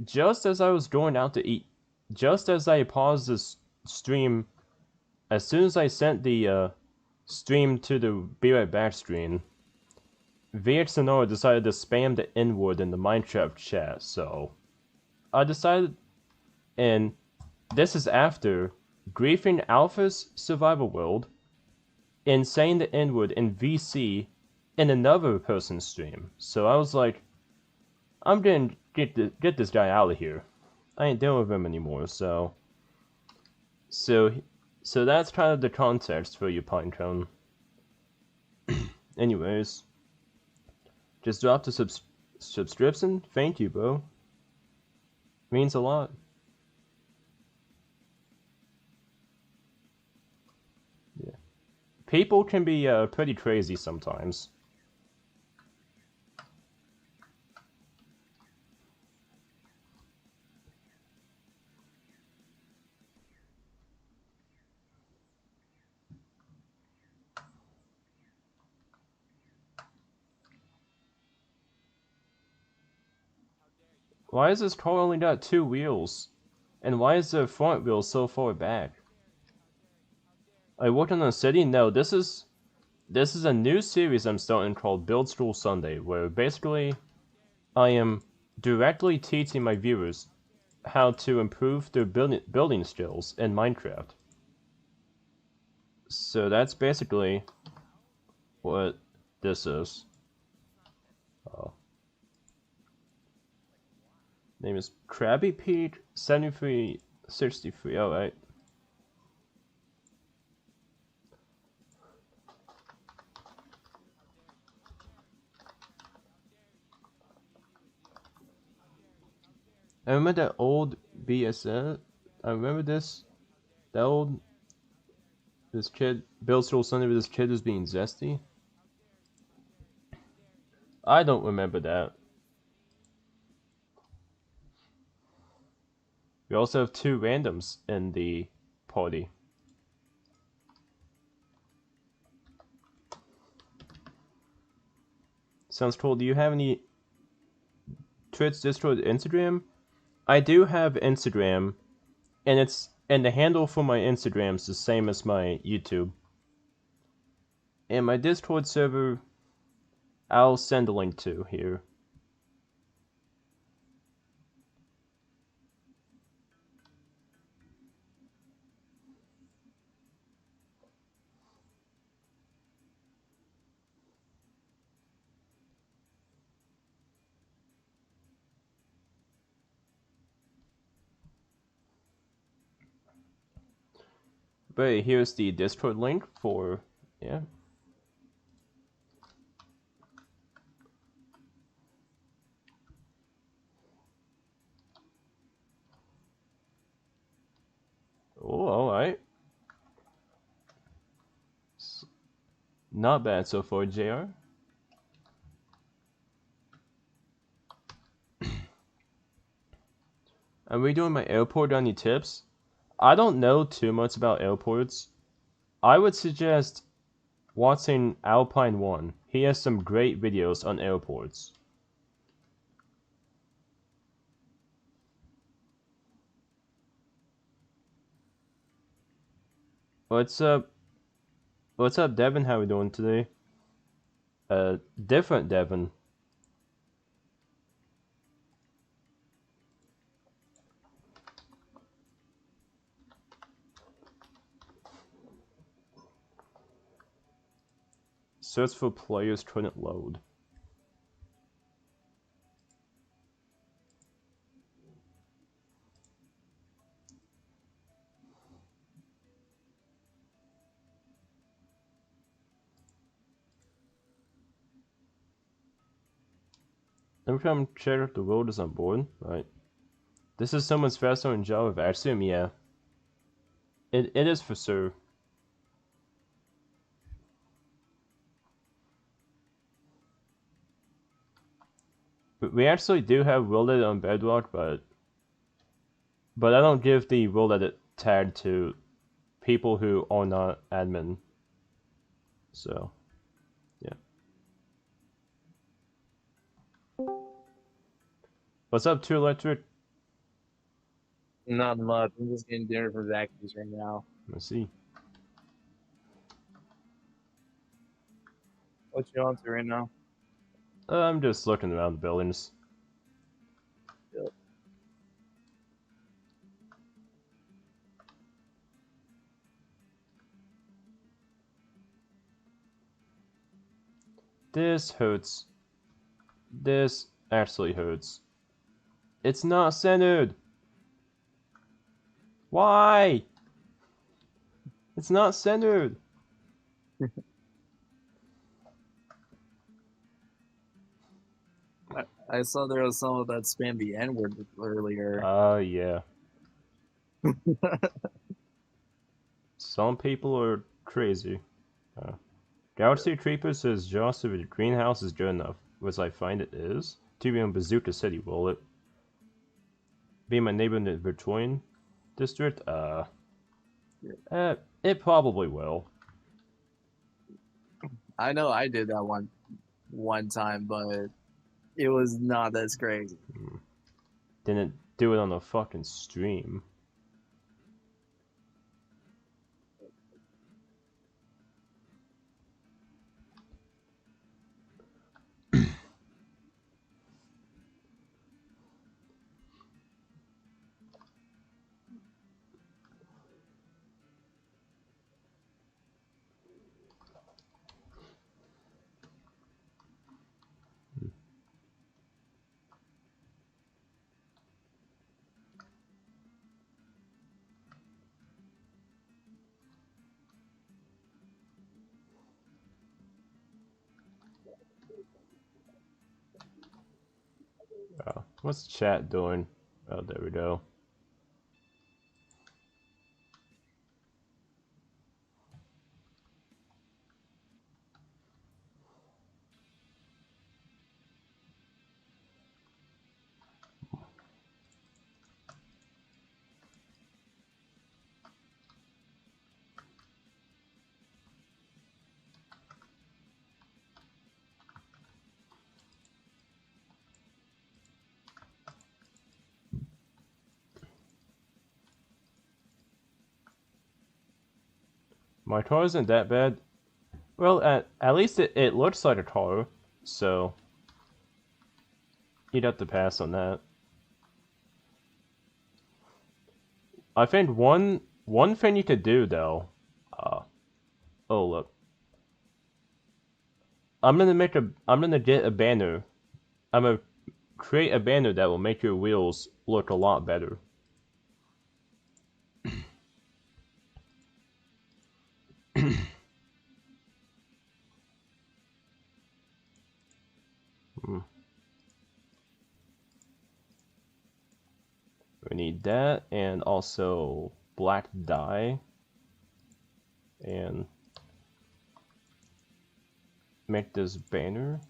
Just as I was going out to eat, just as I paused this stream, as soon as I sent the stream to the Be Right Back screen, VXNR decided to spam the N-word in the Minecraft chat, so I decided, and this is after griefing Alpha's survival world and saying the N-word in VC in another person's stream. So I was like, I'm gonna get this guy out of here. I ain't dealing with him anymore. So that's kind of the context for you, Pinecone. Anyways, just dropped a subscription. Thank you, bro. Means a lot. Yeah, people can be pretty crazy sometimes. Why is this car only got 2 wheels? And why is the front wheel so far back? I worked on a city? No, this is a new series I'm starting called Build School Sunday, where basically I am directly teaching my viewers how to improve their building skills in Minecraft. So that's basically what this is. Oh. Name is Krabby Pete 7363. Alright. I remember that old BSN. I remember this. That old. This kid. Build School Sunday with this kid was being zesty. I don't remember that. We also have 2 randoms in the party. Sounds cool. Do you have any Twitch, Discord, Instagram? I do have Instagram, and the handle for my Instagram is the same as my YouTube. And my Discord server, I'll send a link to here. But here's the Discord link for, yeah. Oh, alright. Not bad so far, JR. Are we doing my airport? Any tips? I don't know too much about airports. I would suggest watching Alpine One. He has some great videos on airports. What's up? What's up, Devin? How we doing today? Different Devin. Search for players couldn't load. Every time check if the world is on board, right? This is someone's fast on job of Axiom, yeah. It is for sure. We actually do have world edit on Bedrock, but I don't give the world edit tag to people who are not admin. So, yeah. What's up, Two Electric? Not much. I'm just getting dinner from Zacky's right now. Let's see. What you on to right now? I'm just looking around the buildings. Yep. This hurts. This actually hurts. It's not centered. Why? It's not centered. I saw there was some of that spam the N-word earlier. Yeah. Some people are crazy. Galaxy Creeper says just if the greenhouse is good enough, which I find it is, to be on Bazooka City, will it be my neighbor in the Victorian district? It probably will. I know I did that one time, but it was not as crazy. Didn't do it on a fucking stream. What's chat doing? Oh, there we go. My car isn't that bad. Well, at least it looks like a car, so you'd have to pass on that. I think one thing you could do though. Oh look, I'm gonna get a banner. I'm gonna create a banner that will make your wheels look a lot better. We need that, and also black dye, and make this banner.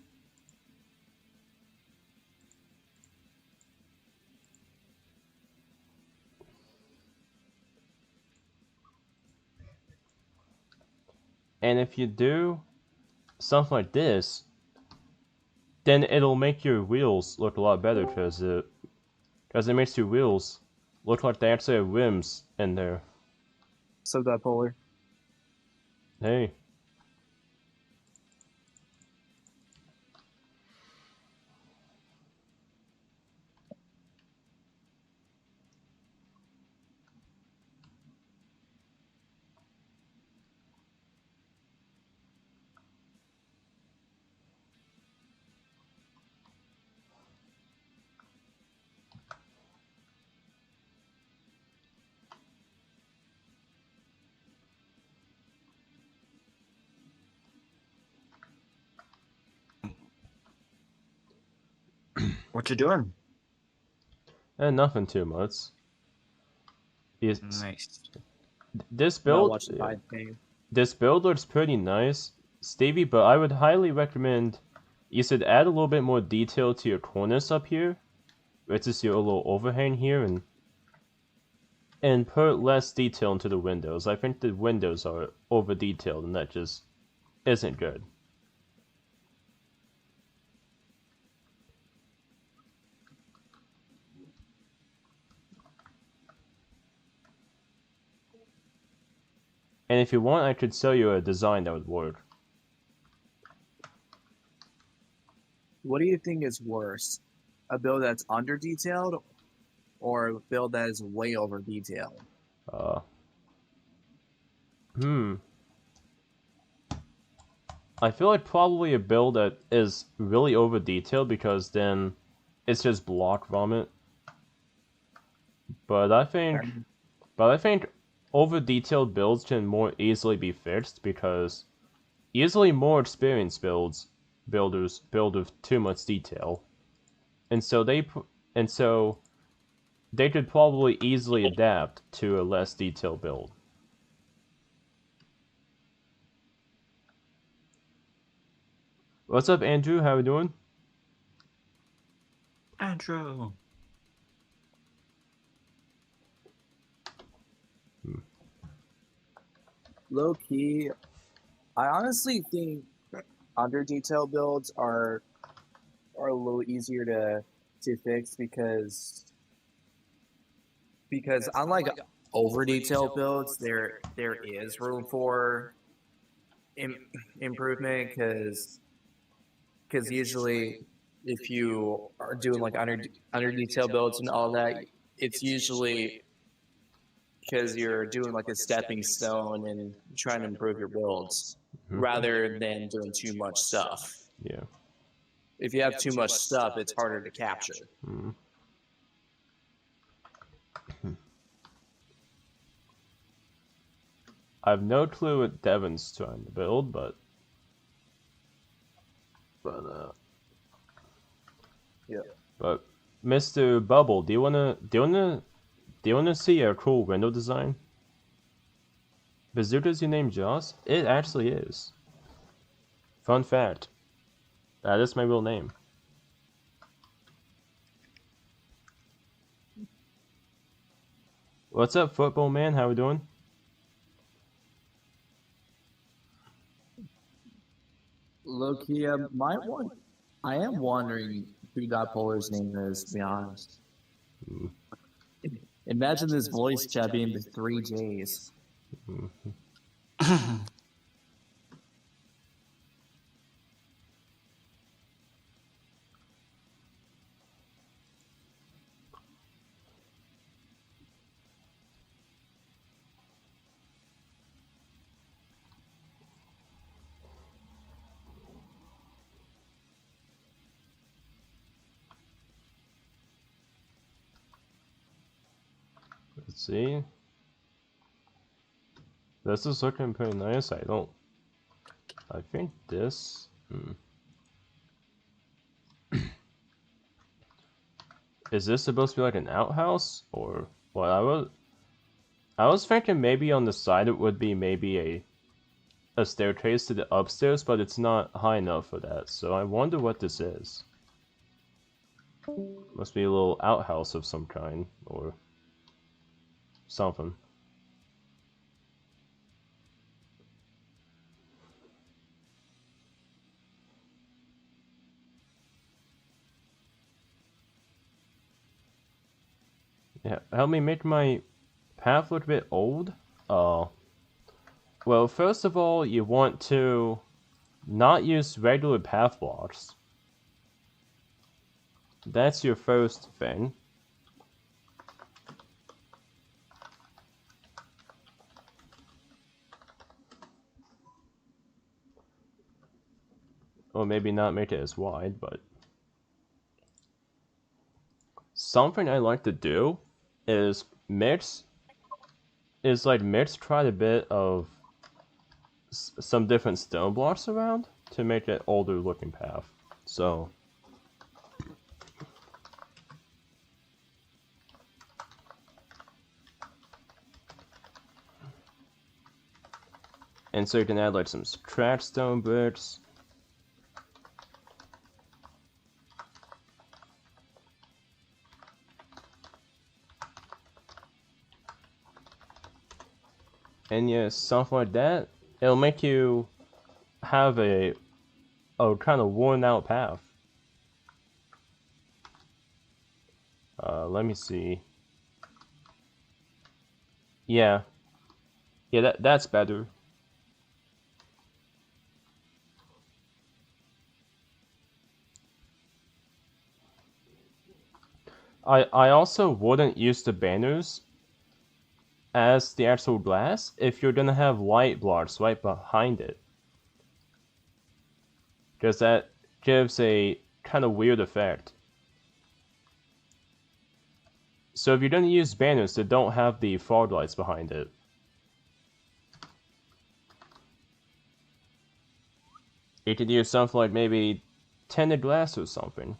And if you do something like this, then it'll make your wheels look a lot better because it makes your wheels look like they actually have rims in there. So that polar. Hey. What you doing? And nothing too much. Nice. This Not build, watching Tide game. this build looks pretty nice, Stevie, but I would highly recommend you should add a little bit more detail to your cornice up here, which is your little overhang here, and put less detail into the windows. I think the windows are over detailed, and that just isn't good. And if you want, I could show you a design that would work. What do you think is worse? A build that's under detailed or a build that is way over detailed? I feel like probably a build that is really over detailed because then it's just block vomit. But I think over detailed builds can more easily be fixed because easily more experienced builders build with too much detail, and so they could probably easily adapt to a less detailed build. What's up, Andrew? How we doing? Andrew. Low key, I honestly think under detail builds are a little easier to fix because unlike over detailed builds, there is room for improvement because usually if you are doing like under detail builds and all that, it's usually because you're doing like a stepping stone and trying to improve your builds rather than doing too much stuff. Yeah. If you have too much stuff, it's harder to capture. I have no clue what Devin's trying to build, but yeah. But Mr. Bubble, do you wanna see a cool window design? Bazooka's your name, Joss? It actually is. Fun fact. That is my real name. What's up, football man? How we doing? Low-key, I am wondering who Dipolar's name is, to be honest. Imagine this voice chat being the 3 J's. Let's see. This is looking pretty nice. I think this. Is this supposed to be like an outhouse or what? I was thinking maybe on the side it would be maybe a staircase to the upstairs, but it's not high enough for that. So I wonder what this is. Must be a little outhouse of some kind or something. Yeah, help me make my path look a bit old. Well, first of all, you want to not use regular path blocks. That's your first thing. Or maybe not make it as wide, but something I like to do is mix quite a bit of some different stone blocks around to make it older looking path. So And so you can add like some cracked stone bricks. And yeah, something like that. It'll make you have a kind of worn out path. Let me see. Yeah. Yeah, that's better. I also wouldn't use the banners as the actual glass if you're gonna have light blocks right behind it. Because that gives a kind of weird effect. So if you're gonna use banners that don't have the fog lights behind it, you could use something like maybe tinted glass or something.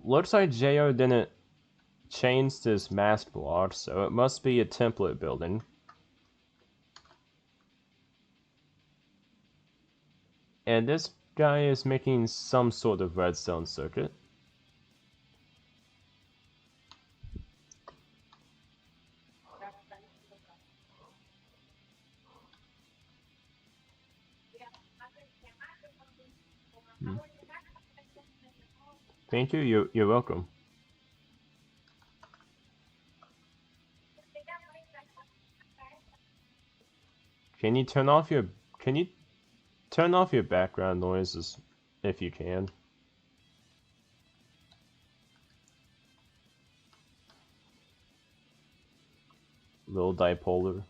Looks like JR didn't change this mask block, so it must be a template building. And this guy is making some sort of redstone circuit. Thank you. You're welcome. Can you turn off your background noises if you can? Little dipolar.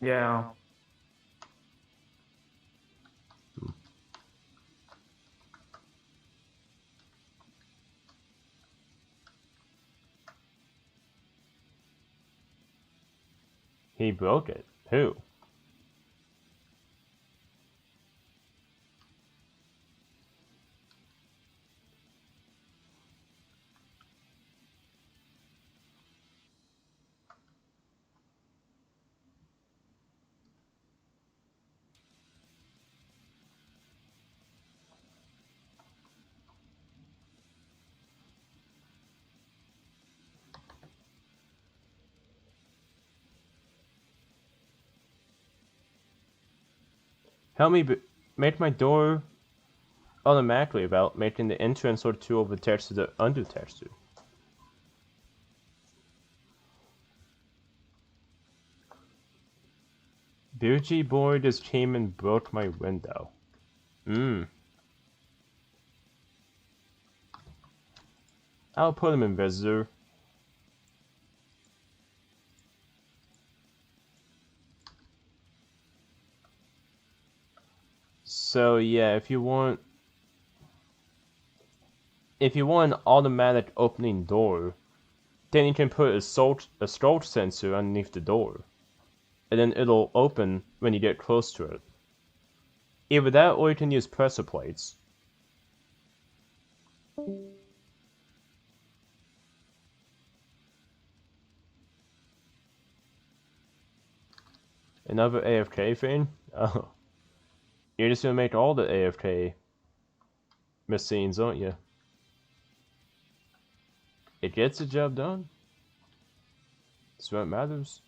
Yeah. He broke it. Who? Help me make my door automatically about making the entrance or two of the texture the under texture. Bougie boy just came and broke my window. I'll put him in visitor. So yeah, if you want an automatic opening door, then you can put a stroke sensor underneath the door, and then it'll open when you get close to it. Either that, or you can use pressure plates. Another AFK thing? Oh. You're just gonna make all the AFK machines, aren't you? It gets the job done. That's what matters.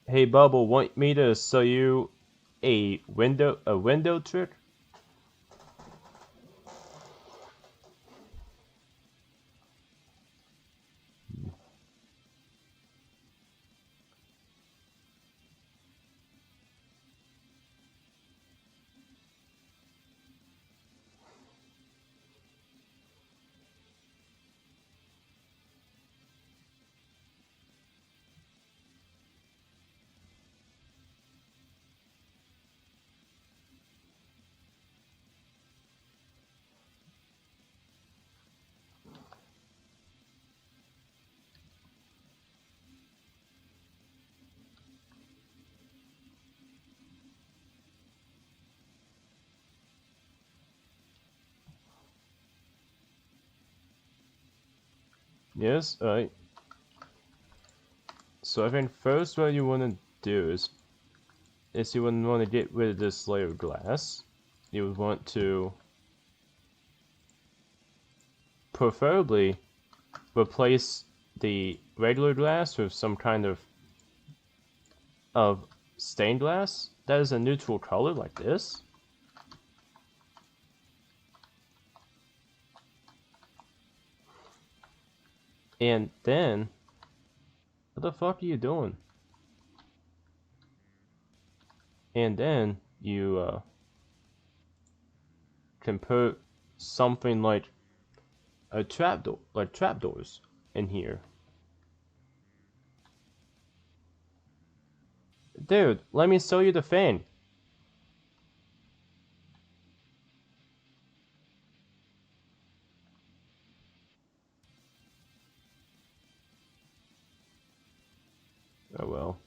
Hey Bubble, want me to show you a window trick? Yes, alright. So I think first what you want to do is you would want to get rid of this layer of glass. You would want to preferably replace the regular glass with some kind of stained glass that is a neutral color like this. And then, what the fuck are you doing? And then you can put something like a trapdoor, like trapdoors, in here. Dude, let me show you the fan. Oh well.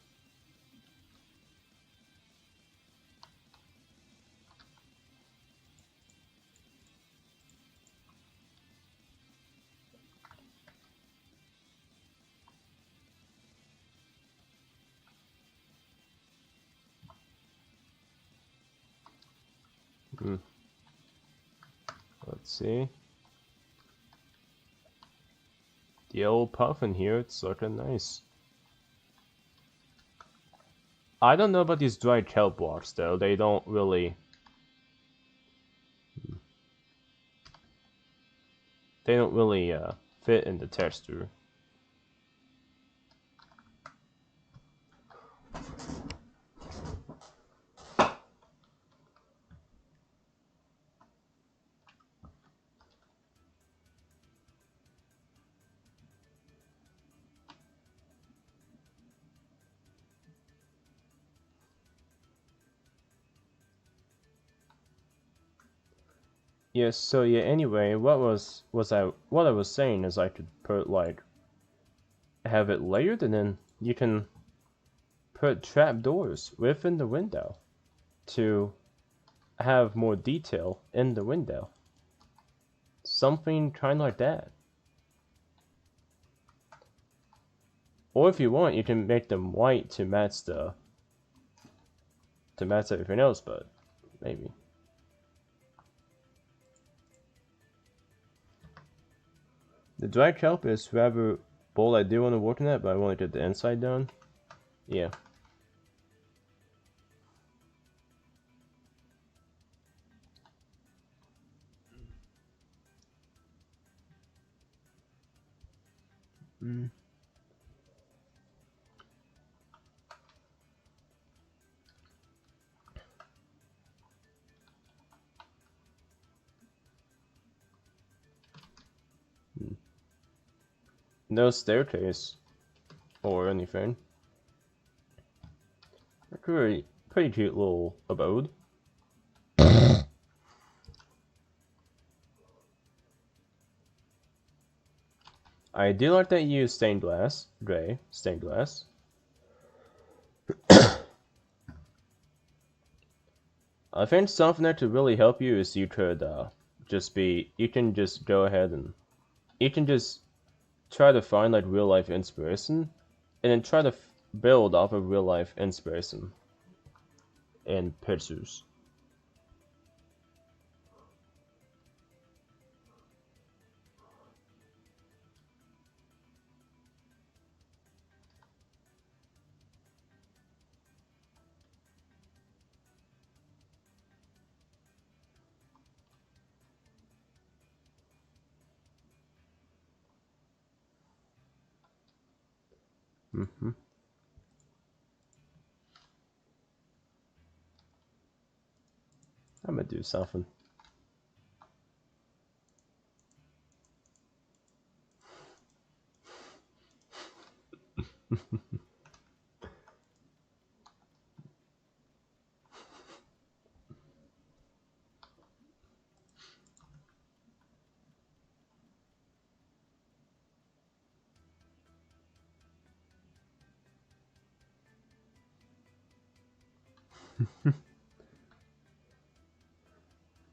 Let's see. The old puffin here, it's looking nice. I don't know about these dry kelp blocks though, they don't really... They don't really fit in the texture. Yes, so yeah, anyway, what I was saying is I could put like have it layered and then you can put trapdoors within the window to have more detail in the window. Something kind of like that. Or if you want, you can make them white to match everything else, but maybe. The dry kelp is rather bold. I do want to work on that, but I want to get the inside done. Yeah. No staircase or anything. A pretty cute little abode. I do like that you use stained glass, gray stained glass. I think something that could really help you is you can just go ahead and you can just try to find like real life inspiration and then try to build off of real life inspiration in pictures. Mm-hmm. I'm gonna do something.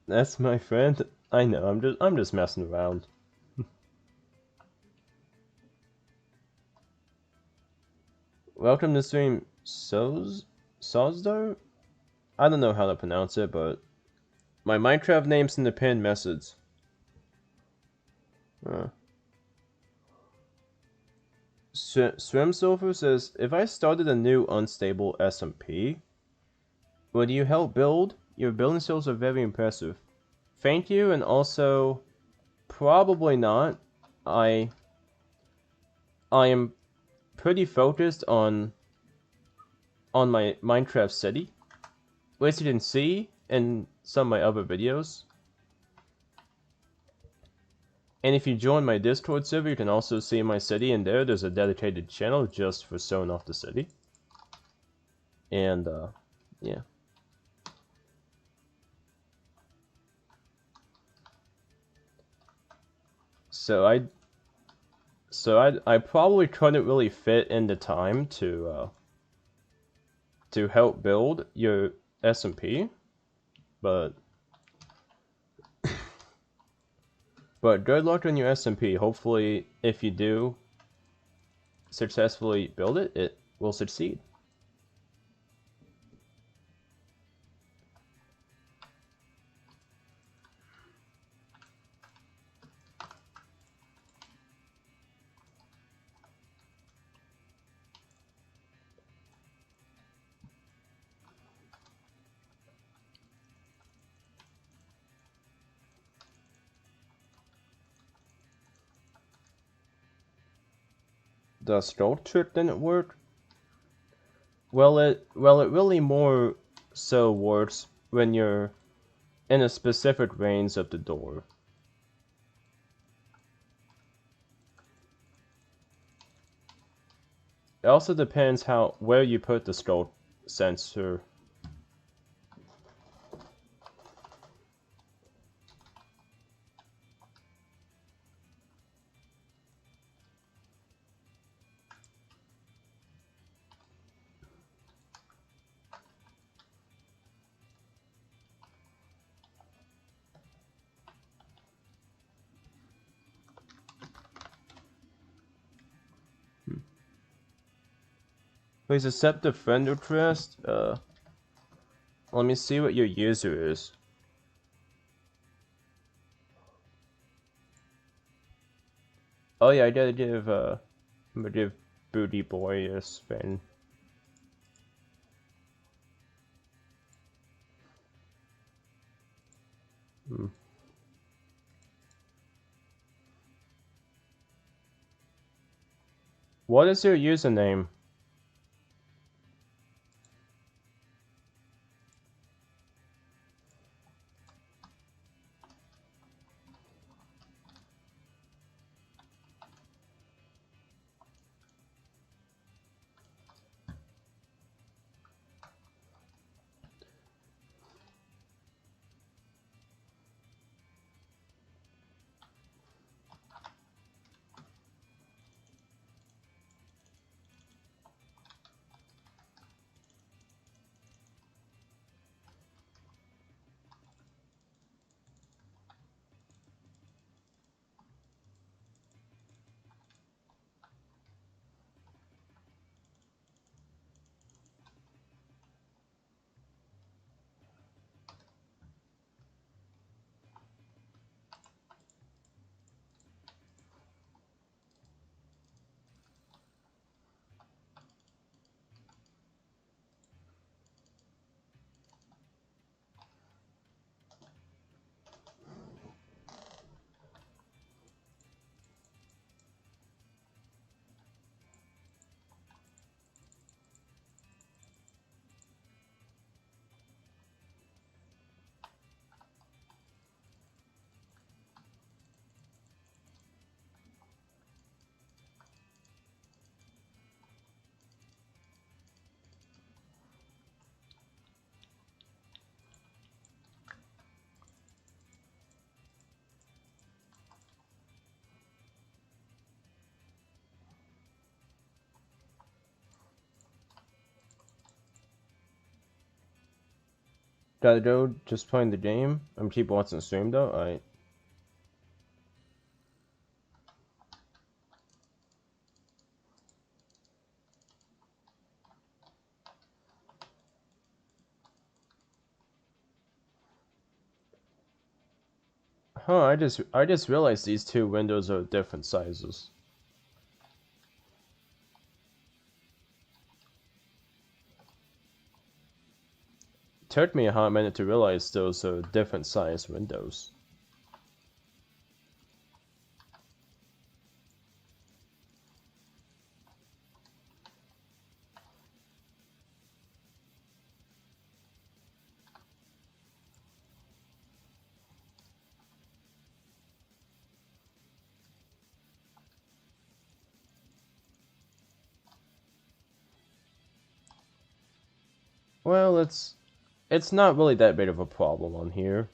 That's my friend. I know. I'm just messing around. Welcome to stream Sozdo? I don't know how to pronounce it, but my Minecraft name's in the pinned message. Swim Silver says, if I started a new unstable SMP, would you help build? Your building skills are very impressive. Thank you, and also, probably not. I am pretty focused on my Minecraft city, which you can see in some of my other videos. And if you join my Discord server, you can also see my city, and there's a dedicated channel just for showing off the city. And, yeah. So I probably couldn't really fit in the time to help build your SMP, but good luck on your SMP. Hopefully, if you do successfully build it, it will succeed. The scroll trick didn't work? Well, it really more so works when you're in a specific range of the door. It also depends where you put the scroll sensor. Please accept the friend request. Let me see what your user is. Oh yeah, I gotta give I'm gonna give Booty Boy a spin. What is your username? Gotta go, just playing the game. I'm keep watching the stream though. Alright. Huh, I just realized these two windows are different sizes. Took me a hot minute to realize those are different size windows. Well, it's not really that big of a problem on here.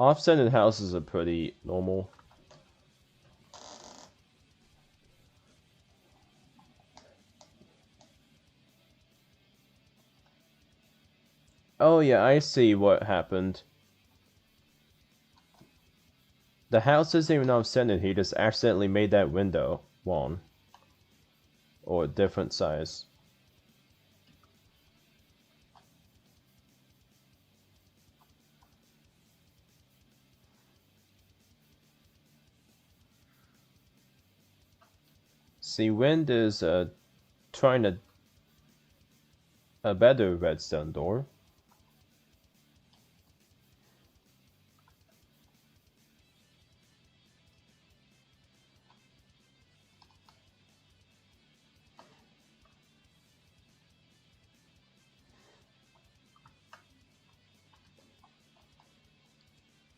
Offsetted houses are pretty normal. Oh yeah, I see what happened. The house isn't even offsetted, he just accidentally made that window long. Or a different size. See, Wind is trying to a better redstone door.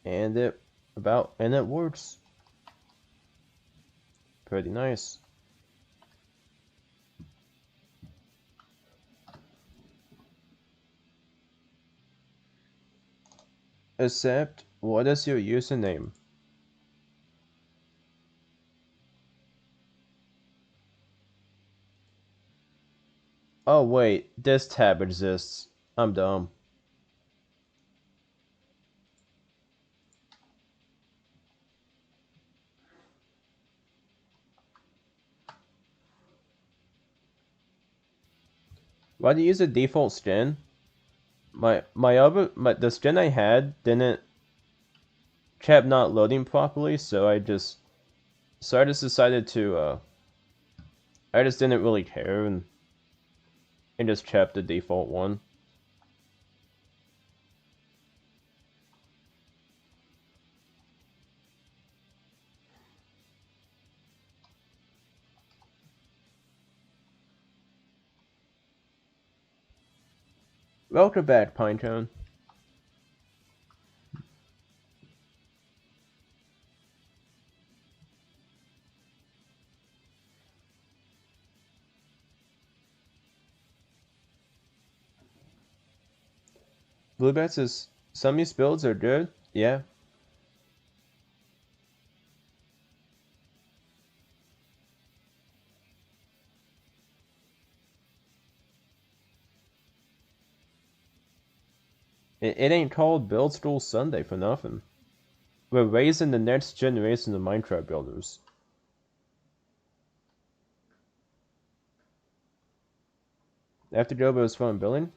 And it works. Pretty nice. Except, what is your username? Oh wait, this tab exists. I'm dumb. Why do you use a default skin? The skin I had didn't kept not loading properly, so I just decided to I just didn't really care and just kept the default one. Welcome back, Pinecone. Bluebat says, some of these builds are good. Yeah. It ain't called Build School Sunday for nothing. We're raising the next generation of Minecraft builders. After Jobo was fun building?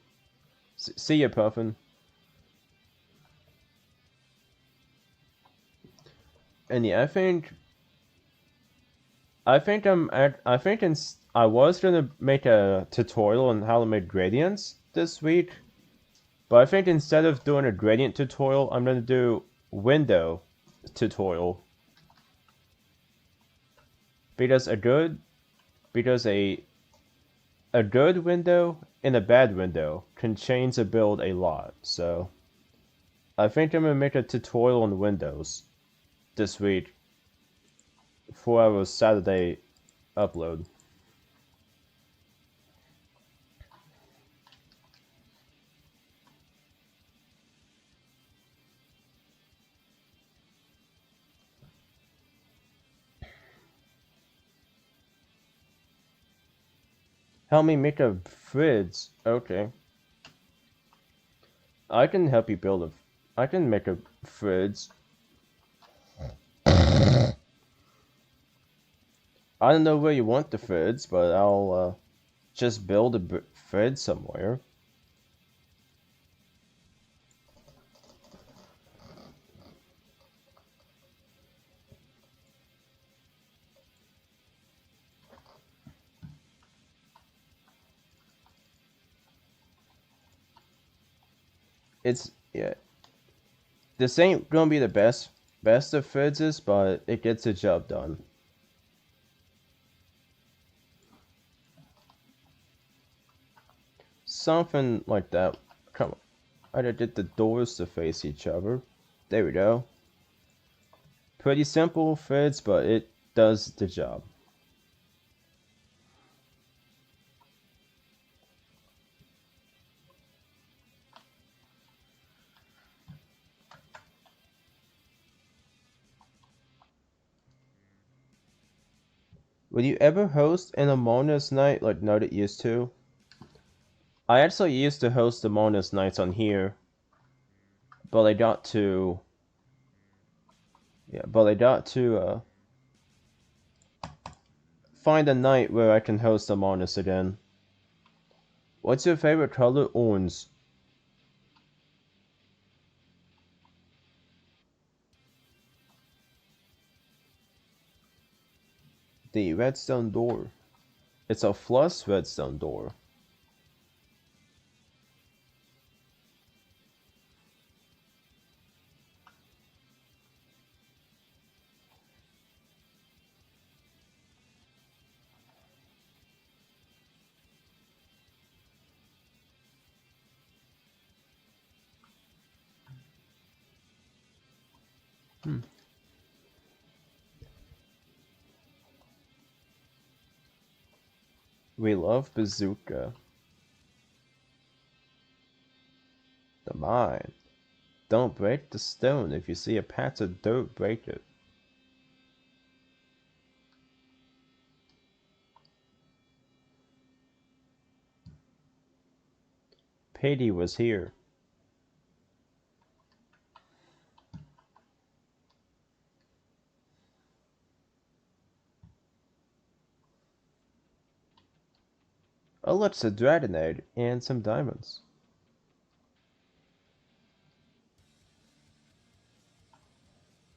See ya, Puffin. And yeah, I was gonna make a tutorial on how to make gradients this week, but I think instead of doing a gradient tutorial, I'm gonna do window tutorial. Because a good window and a bad window can change the build a lot, so I think I'm gonna make a tutorial on windows this week for our Saturday upload. Help me make a fridge. Okay. I can help you build I can make a fridge. I don't know where you want the fridge, but I'll just build a fridge somewhere. It's yeah. This ain't gonna be the best of Fritz's, but it gets the job done. Something like that. Come on. I gotta get the doors to face each other. There we go. Pretty simple, Fritz, but it does the job. Would you ever host an Among Us night like Nugget used to? I actually used to host Among Us nights on here, but I got to find a night where I can host Among Us again. What's your favorite color? Orange. The redstone door. It's a flush redstone door. We love bazooka. The mine. Don't break the stone. If you see a patch of dirt, break it. Patty was here. Oh, look, it's a dragon egg and some diamonds.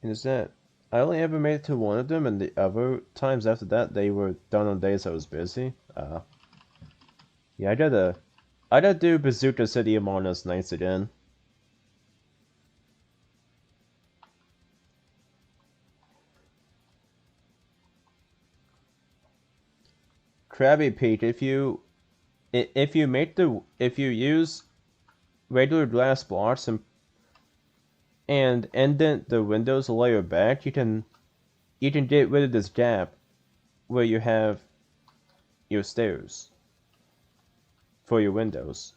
And is that... I only ever made it to one of them, and the other times after that, they were done on days I was busy. Yeah, I gotta do Bazooka City Among Us nights again. Krabby Pete, if you use regular glass blocks and indent the windows a layer back, you can get rid of this gap where you have your stairs for your windows.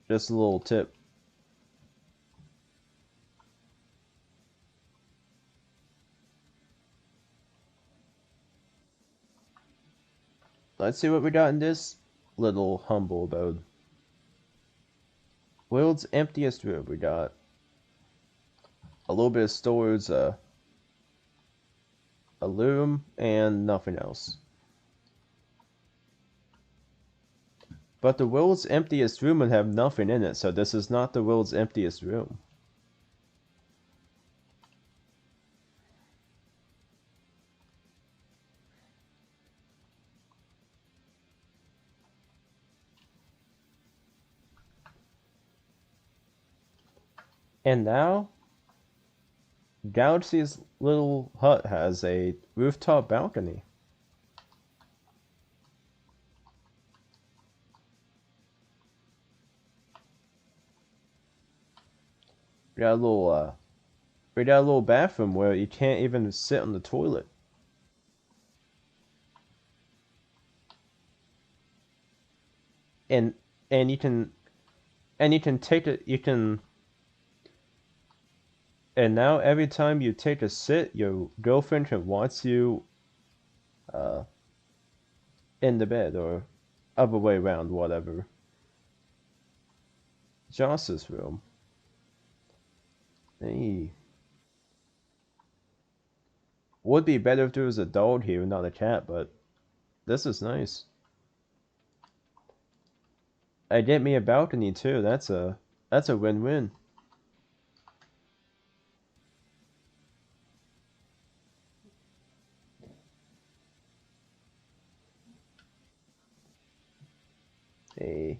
Just a little tip. Let's see what we got in this little humble abode. World's emptiest room. We got a little bit of storage, a loom, and nothing else. But the world's emptiest room would have nothing in it, so this is not the world's emptiest room. And now, Galaxy's little hut has a rooftop balcony. We got a little bathroom where you can't even sit on the toilet. And you can take it, and now every time you take a sit, your girlfriend can watch you in the bed, or other way around, whatever. Joss's room. Hey. Would be better if there was a dog here, not a cat, but this is nice. I get me a balcony too. That's a win-win. a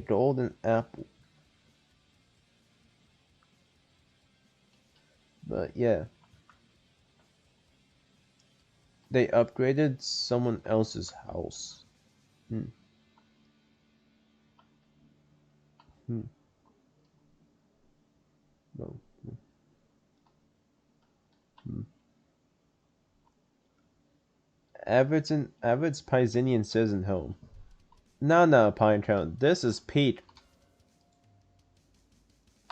golden apple. But yeah, they upgraded someone else's house. Hmm. Hmm. No. Hmm. Avid's Pisinian says in home. No, Pinecone. This is Pete.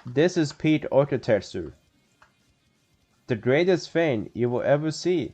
This is Pete Architecture. The greatest fan you will ever see.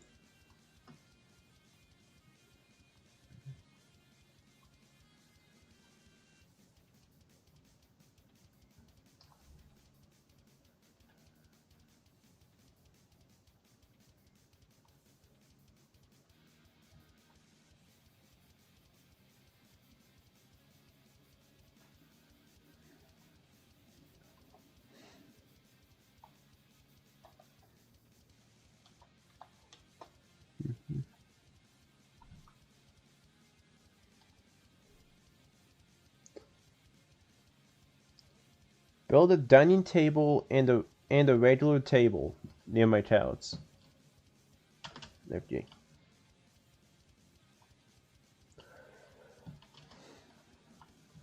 Build a dining table and a regular table near my couch. Okay.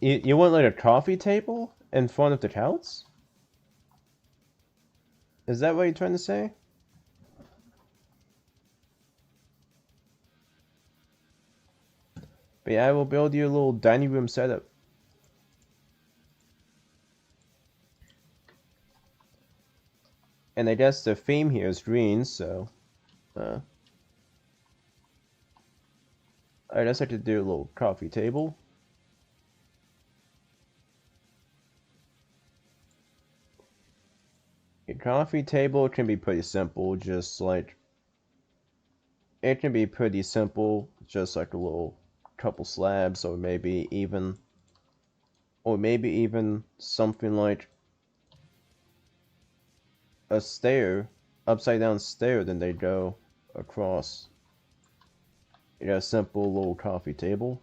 You want like a coffee table in front of the couch? Is that what you're trying to say? But yeah, I will build you a little dining room setup. And I guess the theme here is green, so I just have to do a little coffee table. A coffee table can be pretty simple, just like it can be pretty simple, just like a little couple slabs, or maybe even something like a stair, upside down stair, then they go across. You got a simple little coffee table.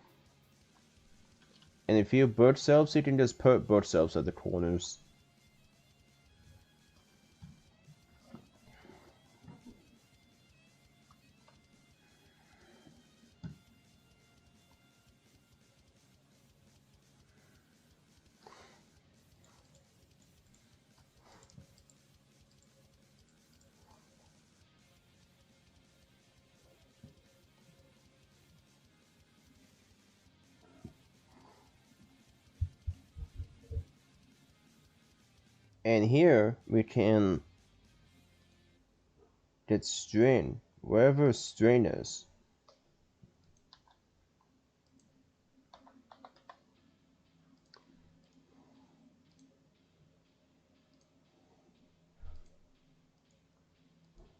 And if you have bookshelves, you can just put bookshelves at the corners. And here we can get string, wherever string is.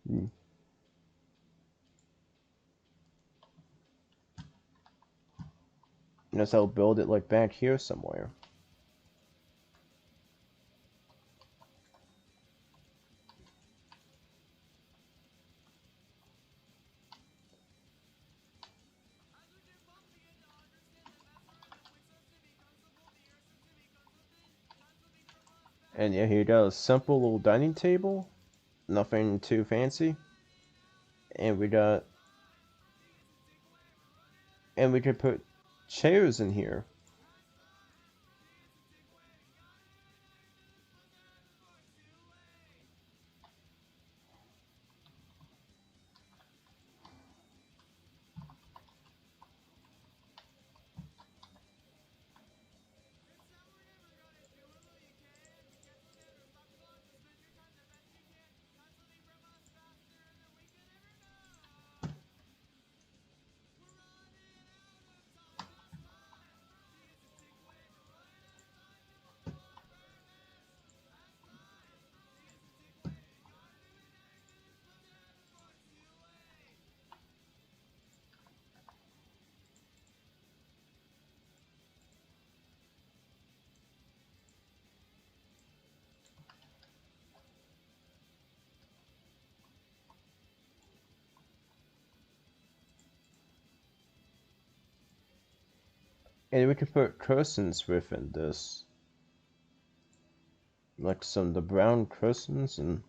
Hmm. Guess I'll build it like back here somewhere. And yeah, here you go, a simple little dining table, nothing too fancy. And we could put chairs in here. And we can put cushions within this. Like some of the brown cushions, and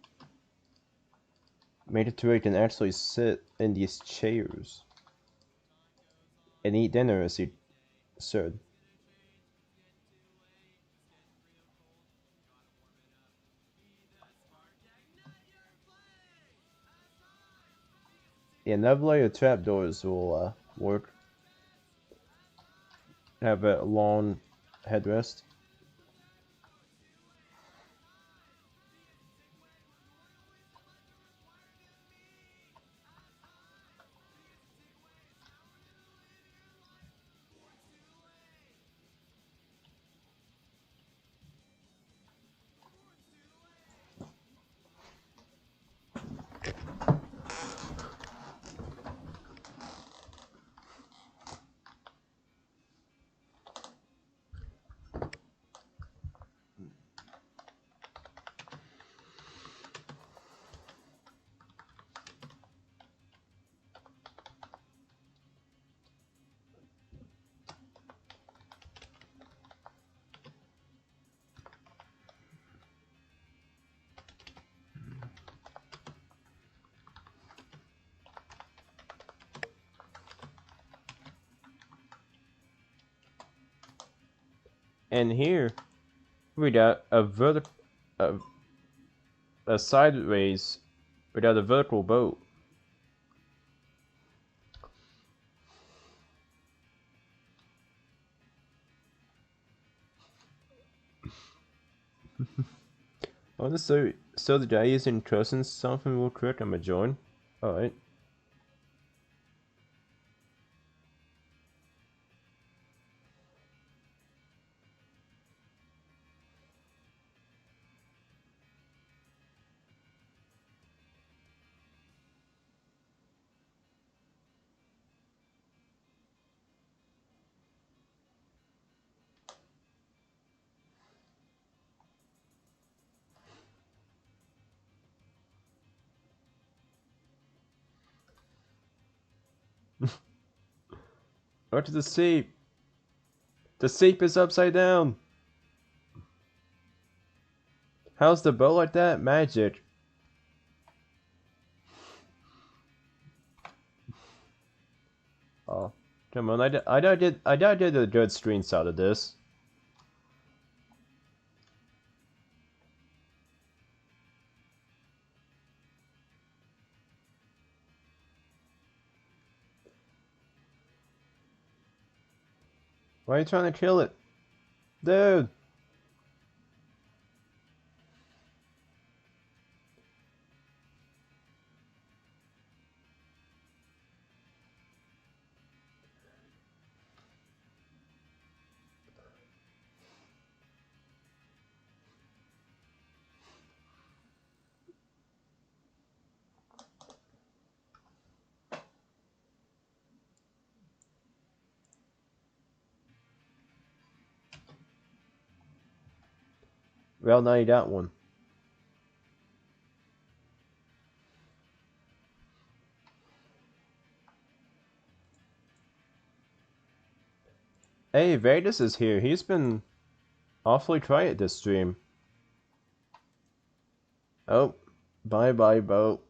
made it to where you can actually sit in these chairs and eat dinner as you should. Yeah, another layer of trapdoors will work. Have a long headrest. And here we got a, a sideways without a vertical boat. Oh, so the guy using cushions something real quick. I'ma join. Alright. Go to the seat. The seat is upside down. How's the boat like that? Magic. Oh, come on! I did a good screenshot of this. Why are you trying to kill it, dude? Well, now you got one. Hey, Vegas is here. He's been awfully quiet this stream. Oh, bye bye, boat.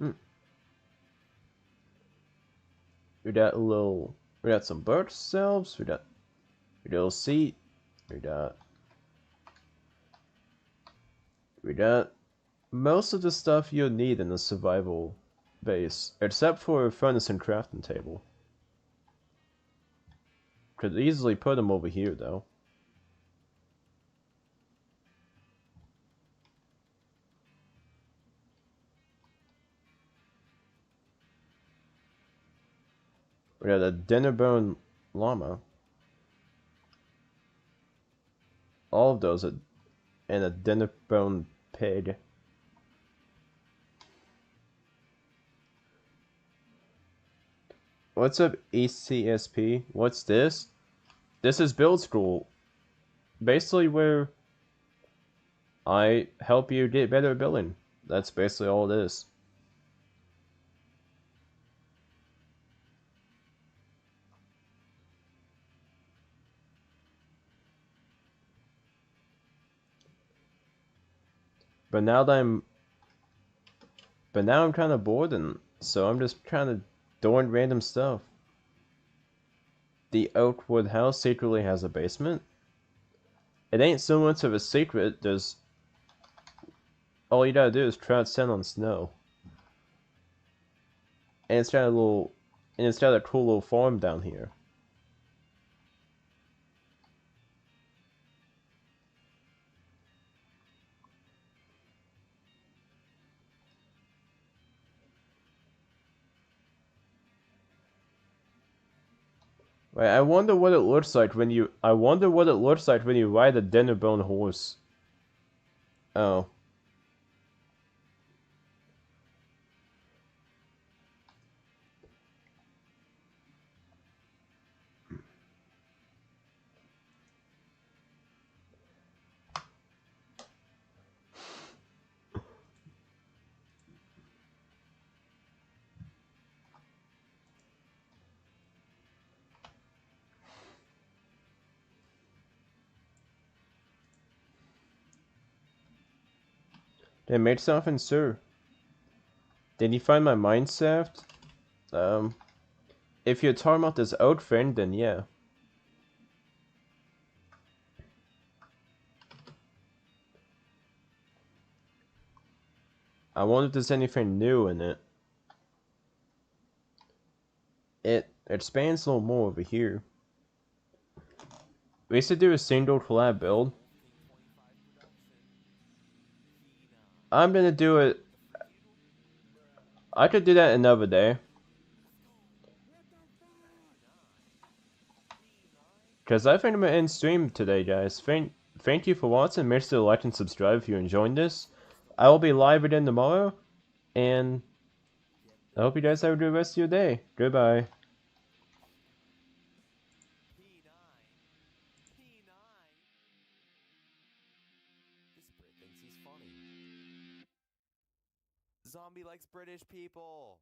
Mm. We got some bookshelves. We got a little seat. We got most of the stuff you'll need in a survival base, except for a furnace and crafting table. Could easily put them over here, though. We got a Dinnerbone llama. All of those are, and a Dinnerbone pig. What's up, ECSP? What's this? This is Build School. Basically where I help you get better at building. That's basically all it is. But now I'm kind of bored, and so I'm just kind of doing random stuff. The Oakwood house secretly has a basement. It ain't so much of a secret. There's all you gotta do is trout sand on snow, and it's got a cool little farm down here. Wait, I wonder what it looks like when you. I wonder what it looks like when you ride a Dinnerbone horse. Oh. They made something, sir. Did you find my mine shaft? If you're talking about this oak thing, then yeah. I wonder if there's anything new in it. It expands a little more over here. We used to do a single collab build. I'm gonna do it. I could do that another day. Because I think I'm gonna end stream today, guys. Thank you for watching. Make sure to like and subscribe if you're enjoying this. I will be live again tomorrow. And I hope you guys have a good rest of your day. Goodbye. This Brit thinks he's funny. Zombie likes British people.